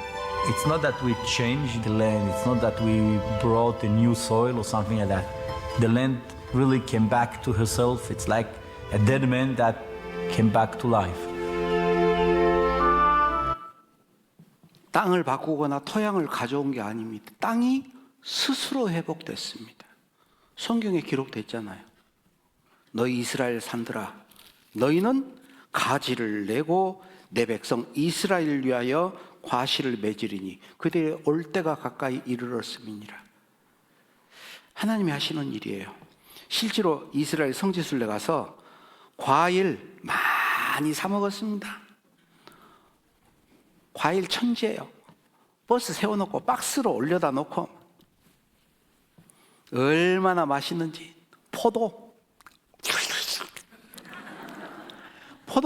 It's not that we changed the land, it's not that we brought a new soil or something like that. The land really came back to herself. It's like a dead man that came back to life. 땅을 바꾸거나 토양을 가져온 게 아닙니다. 땅이 스스로 회복됐습니다. 성경에 기록됐잖아요. 너희 이스라엘 산들아, 너희는 가지를 내고 내 백성 이스라엘을 위하여 과실을 맺으리니 그들의 올 때가 가까이 이르렀음이니라. 하나님이 하시는 일이에요. 실제로 이스라엘 성지순례 가서 과일 많이 사 먹었습니다. 과일 천지예요. 버스 세워놓고 박스로 올려다 놓고 얼마나 맛있는지. 포도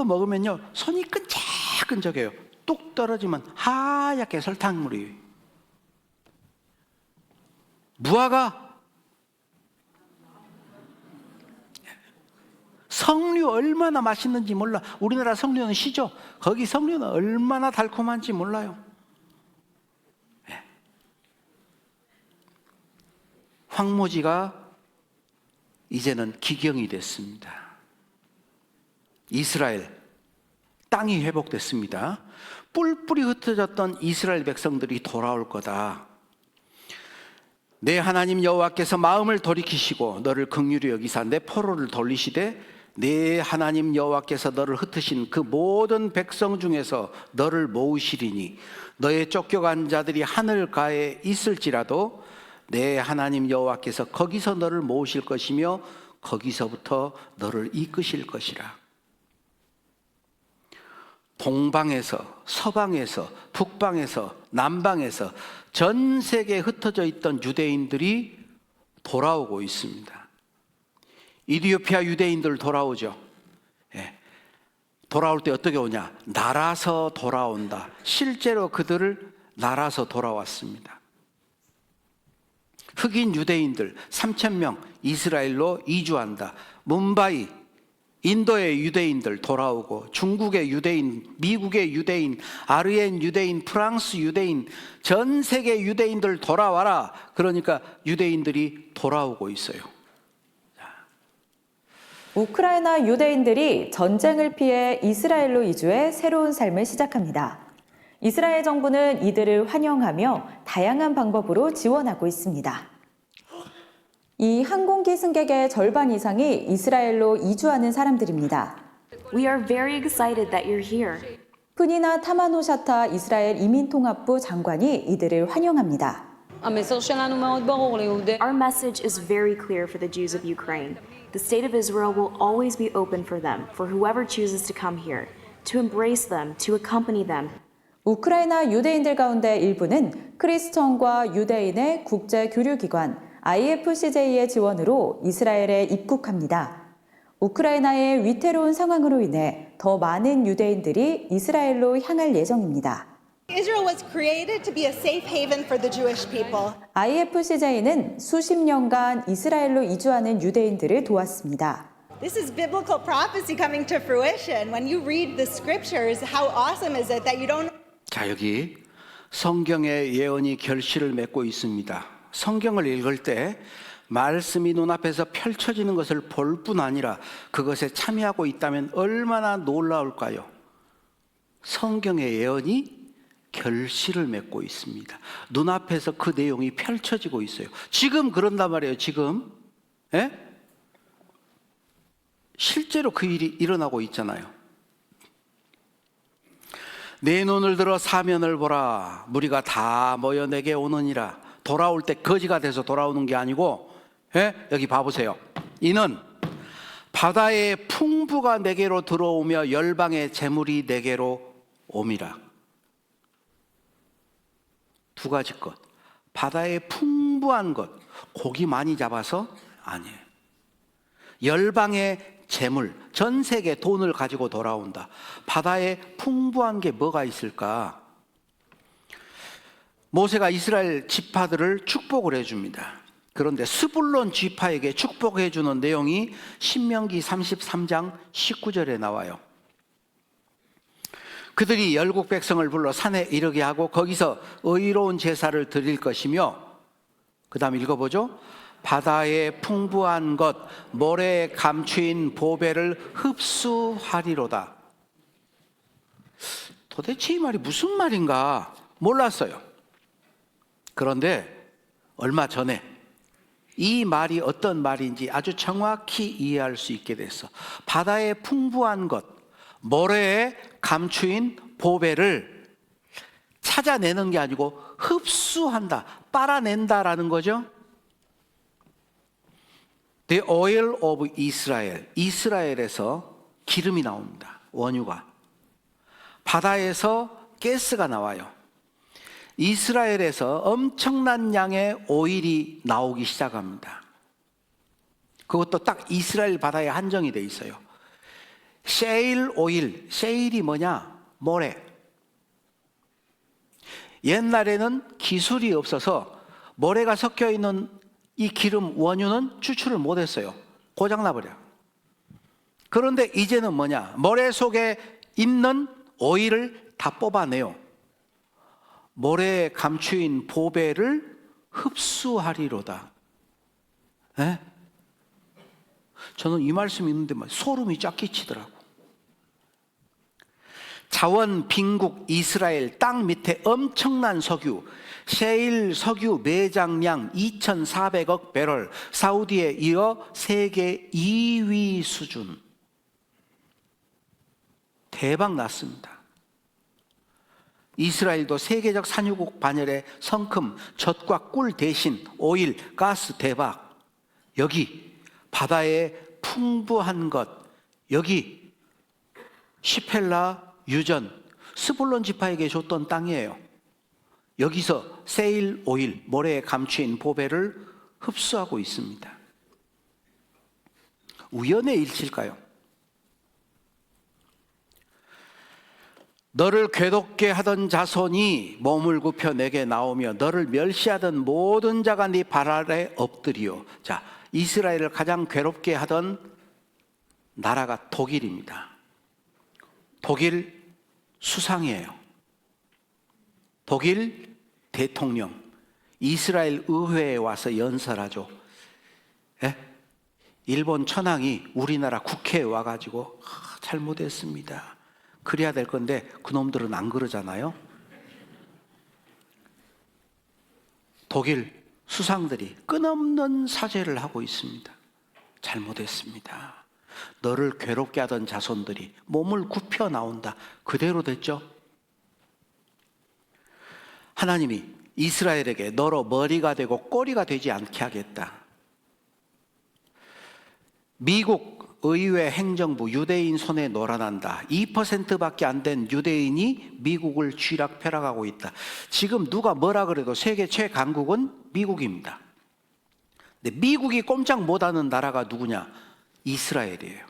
먹으면요 손이 끈적끈적해요. 뚝 떨어지면 하얗게 설탕물이. 무화과, 석류 얼마나 맛있는지 몰라. 우리나라 석류는 시죠. 거기 석류는 얼마나 달콤한지 몰라요. 네. 황무지가 이제는 기경이 됐습니다. 이스라엘 땅이 회복됐습니다. 뿔뿔이 흩어졌던 이스라엘 백성들이 돌아올 거다. 내 하나님 여호와께서 마음을 돌이키시고 너를 긍휼히 여기사 내 포로를 돌리시되 내 하나님 여호와께서 너를 흩으신 그 모든 백성 중에서 너를 모으시리니 너의 쫓겨간 자들이 하늘가에 있을지라도 내 하나님 여호와께서 거기서 너를 모으실 것이며 거기서부터 너를 이끄실 것이라. 동방에서 서방에서 북방에서 남방에서 전 세계에 흩어져 있던 유대인들이 돌아오고 있습니다. 이디오피아 유대인들 돌아오죠. 예. 돌아올 때 어떻게 오냐? 날아서 돌아온다. 실제로 그들을 날아서 돌아왔습니다. 흑인 유대인들 3,000명 이스라엘로 이주한다. 뭄바이 인도의 유대인들 돌아오고 중국의 유대인, 미국의 유대인, 아르헨 유대인, 프랑스 유대인, 전 세계 유대인들 돌아와라. 그러니까 유대인들이 돌아오고 있어요. 우크라이나 유대인들이 전쟁을 피해 이스라엘로 이주해 새로운 삶을 시작합니다. 이스라엘 정부는 이들을 환영하며 다양한 방법으로 지원하고 있습니다. 이 항공기 승객의 절반 이상이 이스라엘로 이주하는 사람들입니다. We are very excited that you're here. 프니나 타마노샤타 이스라엘 이민통합부 장관이 이들을 환영합니다. המסר שלנו מאוד ברור ליהודי. Our message is very clear for the Jews of Ukraine. The state of Israel will always be open for them, for whoever chooses to come here, to embrace them, to accompany them. 우크라이나 유대인들 가운데 일부는 크리스천과 유대인의 국제 교류기관 IFCJ의 지원으로 이스라엘에 입국합니다. 우크라이나의 위태로운 상황으로 인해 더 많은 유대인들이 이스라엘로 향할 예정입니다. Israel was created to be a safe haven for the Jewish people. IFCJ는 수십 년간 이스라엘로 이주하는 유대인들을 도왔습니다. This is biblical prophecy coming to fruition. When you read the scriptures, how awesome is it that you don't 자, 여기 성경의 예언이 결실을 맺고 있습니다. 성경을 읽을 때 말씀이 눈앞에서 펼쳐지는 것을 볼 뿐 아니라 그것에 참여하고 있다면 얼마나 놀라울까요? 성경의 예언이 결실을 맺고 있습니다. 눈앞에서 그 내용이 펼쳐지고 있어요. 지금 그런단 말이에요. 지금. 예? 실제로 그 일이 일어나고 있잖아요. 내 눈을 들어 사면을 보라. 무리가 다 모여 내게 오느니라. 돌아올 때 거지가 돼서 돌아오는 게 아니고, 예? 여기 봐보세요. 이는 바다의 풍부가 내게로 들어오며 열방의 재물이 내게로 옴이라. 두 가지 것. 바다의 풍부한 것. 고기 많이 잡아서? 아니에요. 열방의 재물, 전 세계 돈을 가지고 돌아온다. 바다에 풍부한 게 뭐가 있을까? 모세가 이스라엘 지파들을 축복을 해줍니다. 그런데 스불론 지파에게 축복해 주는 내용이 신명기 33장 19절에 나와요. 그들이 열국 백성을 불러 산에 이르게 하고 거기서 의로운 제사를 드릴 것이며, 그 다음 읽어보죠. 바다의 풍부한 것, 모래에 감추인 보배를 흡수하리로다. 도대체 이 말이 무슨 말인가 몰랐어요. 그런데 얼마 전에 이 말이 어떤 말인지 아주 정확히 이해할 수 있게 됐어. 바다의 풍부한 것, 모래에 감추인 보배를 찾아내는 게 아니고 흡수한다, 빨아낸다라는 거죠. The oil of Israel, 이스라엘에서 기름이 나옵니다. 원유가. 바다에서 가스가 나와요. 이스라엘에서 엄청난 양의 오일이 나오기 시작합니다. 그것도 딱 이스라엘 바다에 한정이 돼 있어요. 셰일 오일, 셰일이 뭐냐? 모래. 옛날에는 기술이 없어서 모래가 섞여 있는 이 기름 원유는 추출을 못했어요. 고장나버려. 그런데 이제는 뭐냐? 모래 속에 있는 오일을 다 뽑아내요. 모래에 감추인 보배를 흡수하리로다. 에? 저는 이 말씀 읽는데 소름이 쫙 끼치더라고. 자원 빈국 이스라엘 땅 밑에 엄청난 석유, 셰일 석유 매장량 2,400억 배럴, 사우디에 이어 세계 2위 수준. 대박 났습니다. 이스라엘도 세계적 산유국 반열에 성큼, 젖과 꿀 대신 오일, 가스 대박. 여기 바다에 풍부한 것, 여기 시펠라 유전, 스불론 지파에게 줬던 땅이에요. 여기서 세일 오일, 모래에 감추인 보배를 흡수하고 있습니다. 우연의 일치일까요? 너를 괴롭게 하던 자손이 몸을 굽혀 내게 나오며 너를 멸시하던 모든 자가 네 발 아래 엎드리요. 자, 이스라엘을 가장 괴롭게 하던 나라가 독일입니다. 독일 수상이에요. 독일 대통령 이스라엘 의회에 와서 연설하죠. 예? 일본 천황이 우리나라 국회에 와가지고 잘못했습니다. 그래야 될 건데 그놈들은 안 그러잖아요. 독일 수상들이 끊없는 사죄를 하고 있습니다. 잘못했습니다. 너를 괴롭게 하던 자손들이 몸을 굽혀 나온다. 그대로 됐죠. 하나님이 이스라엘에게 너로 머리가 되고 꼬리가 되지 않게 하겠다. 미국 의회 행정부 유대인 손에 놀아난다. 2%밖에 안 된 유대인이 미국을 쥐락펴락하고 있다. 지금 누가 뭐라 그래도 세계 최강국은 미국입니다. 근데 미국이 꼼짝 못하는 나라가 누구냐? 이스라엘이에요.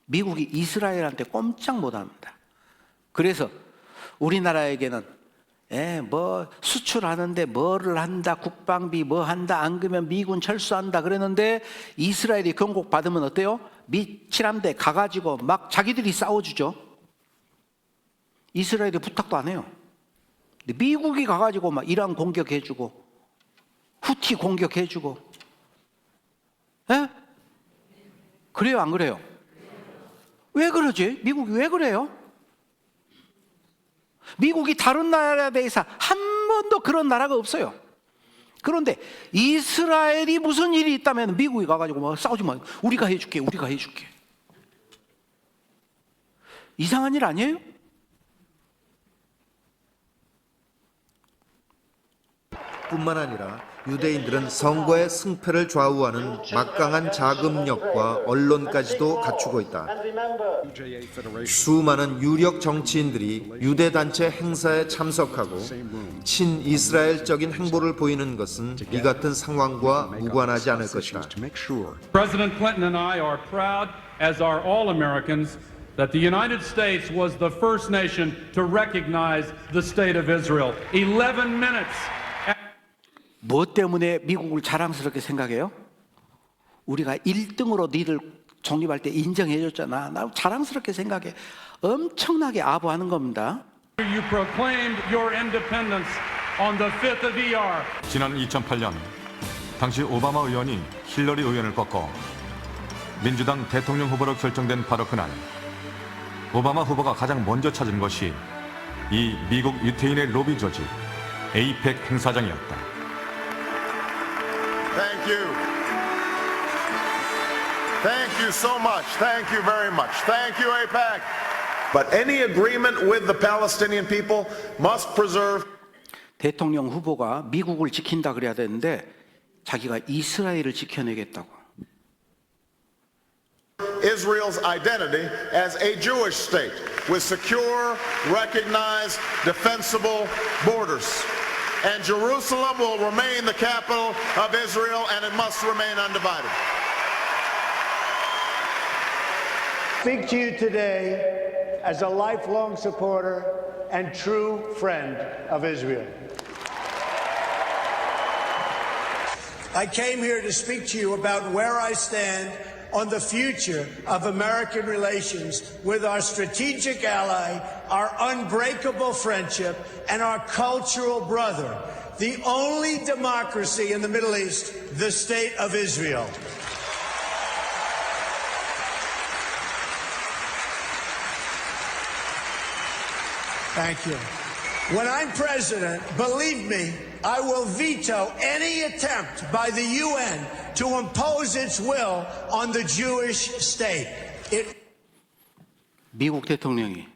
미국이 이스라엘한테 꼼짝 못합니다. 그래서 우리나라에게는 뭐 수출하는데 뭐를 한다, 국방비 뭐 한다, 안 그러면 미군 철수한다 그랬는데 이스라엘이 경고 받으면 어때요? 미 칠함대 가가지고 막 자기들이 싸워주죠. 이스라엘이 부탁도 안 해요. 근데 미국이 가가지고 막 이란 공격해주고 후티 공격해주고. 에? 그래요, 안 그래요? 왜 그러지? 미국이 왜 그래요? 미국이 다른 나라에 대해서 한 번도 그런 나라가 없어요. 그런데 이스라엘이 무슨 일이 있다면 미국이 가가지고 막 싸우지 마. 우리가 해줄게, 우리가 해줄게. 이상한 일 아니에요? 뿐만 아니라 유대인들은 선거의 승패를 좌우하는 막강한 자금력과 언론까지도 갖추고 있다. 수많은 유력 정치인들이 유대 단체 행사에 참석하고 친이스라엘적인 행보를 보이는 것은 이 같은 상황과 무관하지 않을 것이다. President Clinton and I are proud, as are all Americans, that the United States was the first nation to recognize the state of Israel. 11 minutes. 무엇 때문에 미국을 자랑스럽게 생각해요? 우리가 1등으로 니들 독립할 때 인정해줬잖아. 나 자랑스럽게 생각해. 엄청나게 아부하는 겁니다. You proclaimed your independence on the 5th of ER. 지난 2008년 당시 오바마 의원이 힐러리 의원을 꺾어 민주당 대통령 후보로 결정된 바로 그날 오바마 후보가 가장 먼저 찾은 것이 이 미국 유태인의 로비 조직 에이펙 행사장이었다. Thank you. Thank you so much. Thank you very much. Thank you, AIPAC. But any agreement with the Palestinian people must preserve. 대통령 후보가 미국을 지킨다 그래야 되는데 자기가 이스라엘을 지켜내겠다고. Israel's identity as a Jewish state with secure, recognized, defensible borders. And Jerusalem will remain the capital of Israel, and it must remain undivided. Speak to you today as a lifelong supporter and true friend of Israel. I came here to speak to you about where I stand on the future of American relations with our strategic ally, our unbreakable friendship, and our cultural brother, the only democracy in the Middle East, the State of Israel. Thank you. When I'm president, believe me, I will veto any attempt by the UN to impose its will on the Jewish state. 미국 대통령이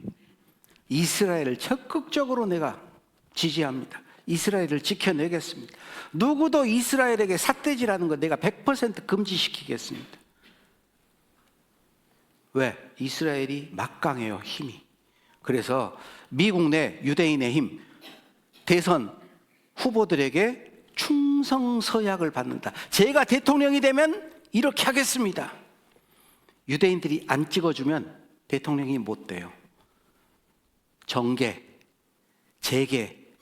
이스라엘을 적극적으로 내가 지지합니다. 이스라엘을 지켜내겠습니다. 누구도 이스라엘에게 삿대질하는 거 내가 100% 금지시키겠습니다. 왜? 이스라엘이 막강해요, 힘이. 그래서 미국 내 유대인의 힘, 대선 후보들에게 충성서약을 받는다. 제가 대통령이 되면 이렇게 하겠습니다. 유대인들이 안 찍어주면 대통령이 못 돼요. 정계, 재계,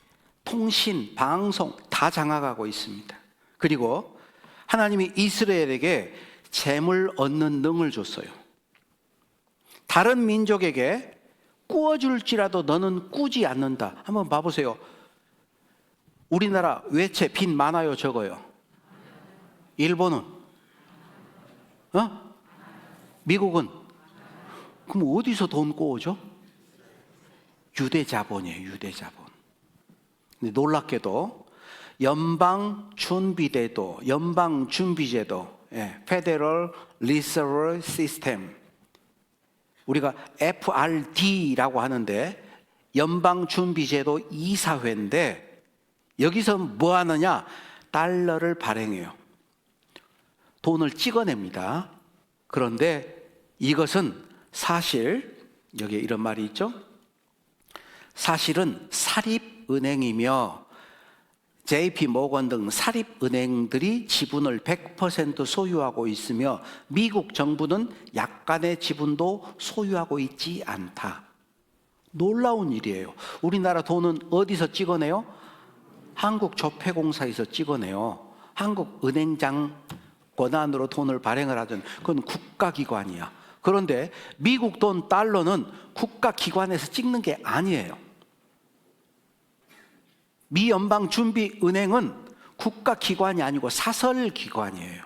통신, 방송 다 장악하고 있습니다. 그리고 하나님이 이스라엘에게 재물 얻는 능을 줬어요. 다른 민족에게 꾸어줄지라도 너는 꾸지 않는다. 한번 봐보세요. 우리나라 외채 빚 많아요, 적어요? 일본은? 미국은? 그럼 어디서 돈 꾸어줘? 유대자본이에요, 유대자본. 근데 놀랍게도 연방준비제도, Federal Reserve System, 우리가 FRD라고 하는데 연방준비제도 이사회인데 여기서 뭐 하느냐? 달러를 발행해요. 돈을 찍어냅니다. 그런데 이것은 사실, 여기에 이런 말이 있죠? 사실은 사립은행이며 JP 모건 등 사립은행들이 지분을 100% 소유하고 있으며 미국 정부는 약간의 지분도 소유하고 있지 않다. 놀라운 일이에요. 우리나라 돈은 어디서 찍어내요? 한국조폐공사에서 찍어내요. 한국은행장 권한으로 돈을 발행을 하든 그건 국가기관이야. 그런데 미국 돈 달러는 국가기관에서 찍는 게 아니에요. 미 연방준비은행은 국가기관이 아니고 사설기관이에요.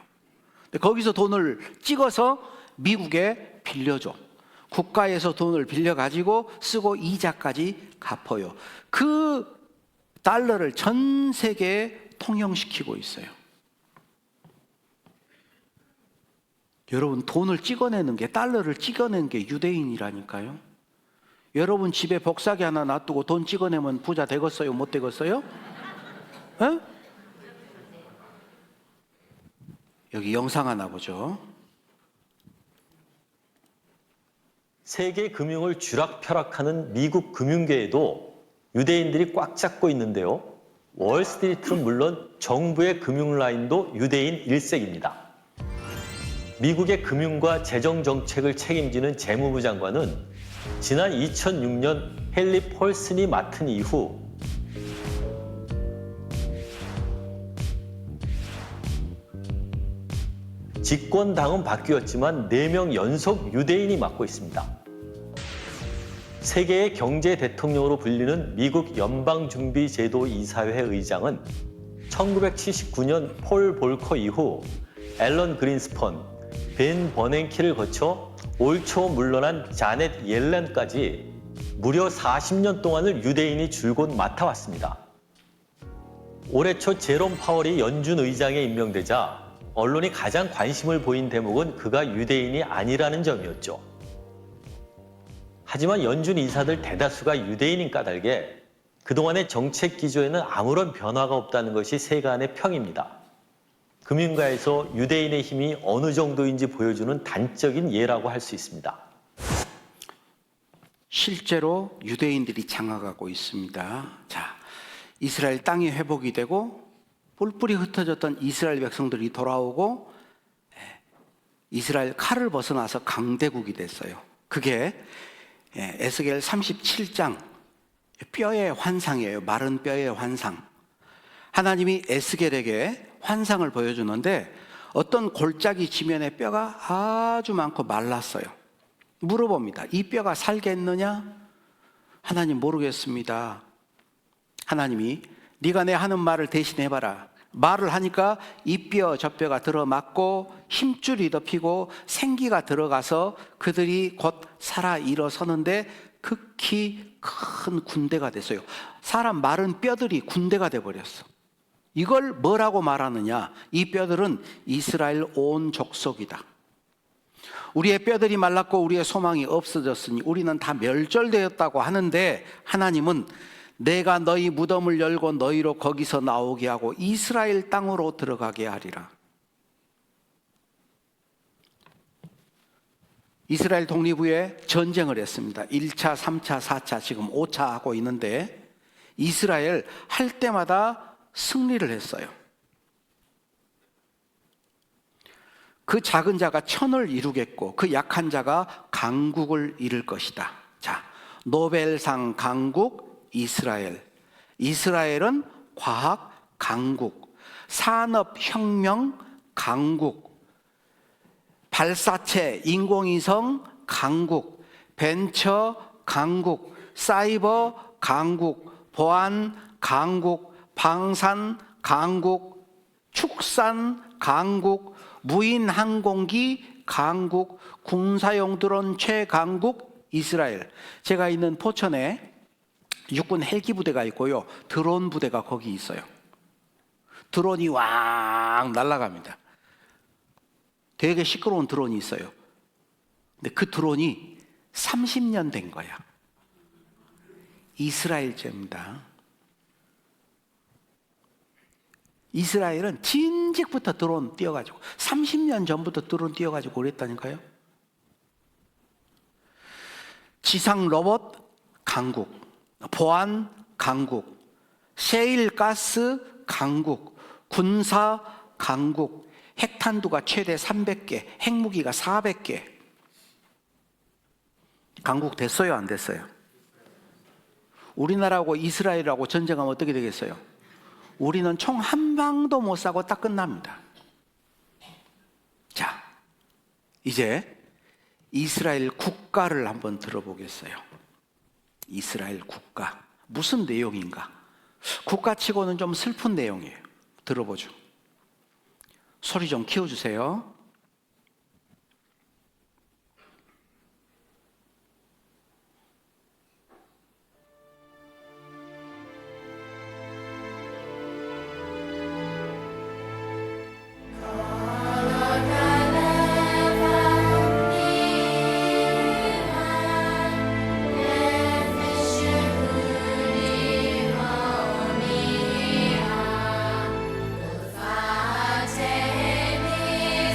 거기서 돈을 찍어서 미국에 빌려줘. 국가에서 돈을 빌려가지고 쓰고 이자까지 갚아요. 그 달러를 전 세계에 통용시키고 있어요. 여러분, 돈을 찍어내는 게, 달러를 찍어내는 게 유대인이라니까요. 여러분 집에 복사기 하나 놔두고 돈 찍어내면 부자 되겠어요? 못 되겠어요? 에? 여기 영상 하나 보죠. 세계 금융을 쥐락펴락하는 미국 금융계에도 유대인들이 꽉 잡고 있는데요. 월스트리트는 물론 정부의 금융 라인도 유대인 일색입니다. 미국의 금융과 재정 정책을 책임지는 재무부 장관은 지난 2006년 헨리 폴슨이 맡은 이후 집권당은 바뀌었지만 4명 연속 유대인이 맡고 있습니다. 세계의 경제 대통령으로 불리는 미국 연방준비제도 이사회 의장은 1979년 폴 볼커 이후 앨런 그린스펀, 벤 버냉키를 거쳐 올 초 물러난 자넷 옐런까지 무려 40년 동안을 유대인이 줄곧 맡아왔습니다. 올해 초 제롬 파월이 연준 의장에 임명되자 언론이 가장 관심을 보인 대목은 그가 유대인이 아니라는 점이었죠. 하지만 연준 인사들 대다수가 유대인인 까닭에 그동안의 정책 기조에는 아무런 변화가 없다는 것이 세간의 평입니다. 금융가에서 유대인의 힘이 어느 정도인지 보여주는 단적인 예라고 할 수 있습니다. 실제로 유대인들이 장악하고 있습니다. 자, 이스라엘 땅이 회복이 되고 뿔뿔이 흩어졌던 이스라엘 백성들이 돌아오고 이스라엘 칼을 벗어나서 강대국이 됐어요. 그게 에스겔 37장 뼈의 환상이에요. 마른 뼈의 환상. 하나님이 에스겔에게 환상을 보여주는데 어떤 골짜기 지면에 뼈가 아주 많고 말랐어요. 물어봅니다. 이 뼈가 살겠느냐? 하나님 모르겠습니다. 하나님이 네가 내 하는 말을 대신해봐라. 말을 하니까 이 뼈 저 뼈가 들어맞고 힘줄이 덮이고 생기가 들어가서 그들이 곧 살아 일어서는데 극히 큰 군대가 됐어요. 사람 마른 뼈들이 군대가 돼버렸어. 이걸 뭐라고 말하느냐? 이 뼈들은 이스라엘 온 족속이다. 우리의 뼈들이 말랐고 우리의 소망이 없어졌으니 우리는 다 멸절되었다고 하는데 하나님은 내가 너희 무덤을 열고 너희로 거기서 나오게 하고 이스라엘 땅으로 들어가게 하리라. 이스라엘 독립 후에 전쟁을 했습니다. 1차, 3차, 4차, 지금 5차 하고 있는데 이스라엘 할 때마다 승리를 했어요. 그 작은 자가 천을 이루겠고 그 약한 자가 강국을 이룰 것이다. 자, 노벨상 강국 이스라엘. 이스라엘은 과학 강국, 산업혁명 강국, 발사체, 인공위성 강국, 벤처 강국, 사이버 강국, 보안 강국, 방산 강국, 축산 강국, 무인 항공기 강국, 군사용 드론 최강국 이스라엘. 제가 있는 포천에 육군 헬기 부대가 있고요. 드론 부대가 거기 있어요. 드론이 왕 날아갑니다. 되게 시끄러운 드론이 있어요. 근데 그 드론이 30년 된 거야. 이스라엘제입니다. 이스라엘은 진즉부터 드론 띄워가지고 30년 전부터 드론 띄워가지고 그랬다니까요. 지상 로봇 강국, 보안 강국, 셰일가스 강국, 군사 강국, 핵탄두가 최대 300개, 핵무기가 400개. 강국 됐어요, 안 됐어요? 우리나라하고 이스라엘하고 전쟁하면 어떻게 되겠어요? 우리는 총 한 방도 못 쏴고 딱 끝납니다. 자, 이제 이스라엘 국가를 한번 들어보겠어요. 이스라엘 국가. 무슨 내용인가? 국가치고는 좀 슬픈 내용이에요. 들어보죠. 소리 좀 키워주세요.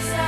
Sa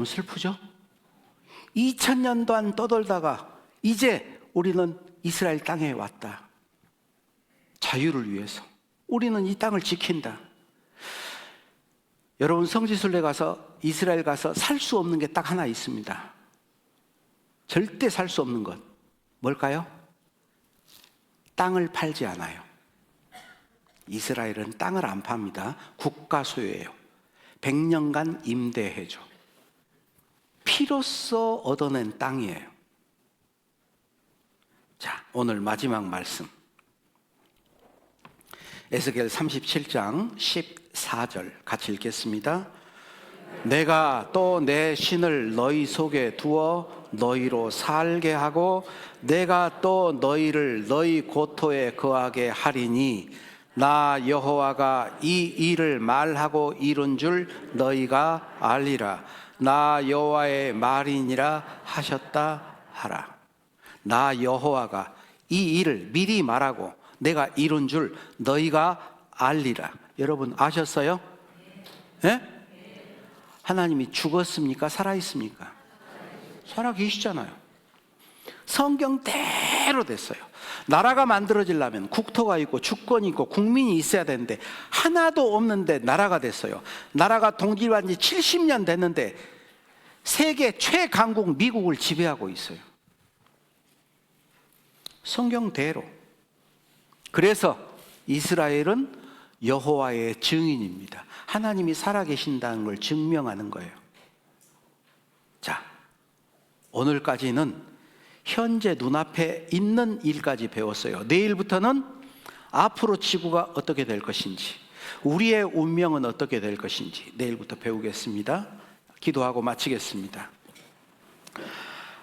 슬프죠? 2000년 동안 떠돌다가 이제 우리는 이스라엘 땅에 왔다. 자유를 위해서. 우리는 이 땅을 지킨다. 여러분, 성지순례 가서 이스라엘 가서 살 수 없는 게 딱 하나 있습니다. 절대 살 수 없는 것. 뭘까요? 땅을 팔지 않아요. 이스라엘은 땅을 안 팝니다. 국가 소유예요. 100년간 임대해줘. 피로써 얻어낸 땅이에요. 자, 오늘 마지막 말씀. 에스겔 37장 14절 같이 읽겠습니다. 내가 또 내 신을 너희 속에 두어 너희로 살게 하고 내가 또 너희를 너희 고토에 거하게 하리니 나 여호와가 이 일을 말하고 이룬 줄 너희가 알리라. 나 여호와의 말이니라 하셨다 하라. 나 여호와가 이 일을 미리 말하고 내가 이룬 줄 너희가 알리라. 여러분 아셨어요? 네? 하나님이 죽었습니까? 살아있습니까? 살아계시잖아요. 성경대로 됐어요. 나라가 만들어지려면 국토가 있고 주권이 있고 국민이 있어야 되는데 하나도 없는데 나라가 됐어요. 나라가 독립한 지 70년 됐는데 세계 최강국 미국을 지배하고 있어요. 성경대로. 그래서 이스라엘은 여호와의 증인입니다. 하나님이 살아계신다는 걸 증명하는 거예요. 자, 오늘까지는 현재 눈앞에 있는 일까지 배웠어요. 내일부터는 앞으로 지구가 어떻게 될 것인지, 우리의 운명은 어떻게 될 것인지 내일부터 배우겠습니다. 기도하고 마치겠습니다.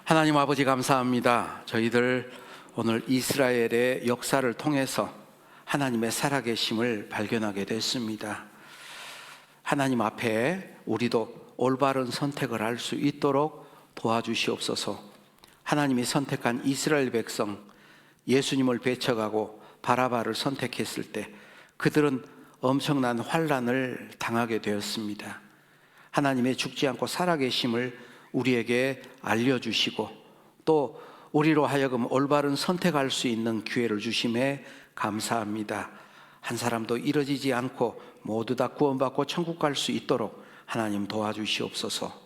하나님 아버지 감사합니다. 저희들 오늘 이스라엘의 역사를 통해서 하나님의 살아계심을 발견하게 됐습니다. 하나님 앞에 우리도 올바른 선택을 할 수 있도록 도와주시옵소서. 하나님이 선택한 이스라엘 백성 예수님을 배척하고 바라바를 선택했을 때 그들은 엄청난 환난을 당하게 되었습니다. 하나님의 죽지 않고 살아계심을 우리에게 알려주시고 또 우리로 하여금 올바른 선택할 수 있는 기회를 주심에 감사합니다. 한 사람도 이뤄지지 않고 모두 다 구원받고 천국 갈 수 있도록 하나님 도와주시옵소서.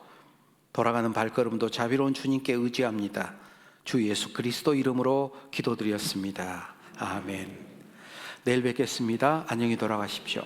돌아가는 발걸음도 자비로운 주님께 의지합니다. 주 예수 그리스도 이름으로 기도드렸습니다. 아멘. 내일 뵙겠습니다. 안녕히 돌아가십시오.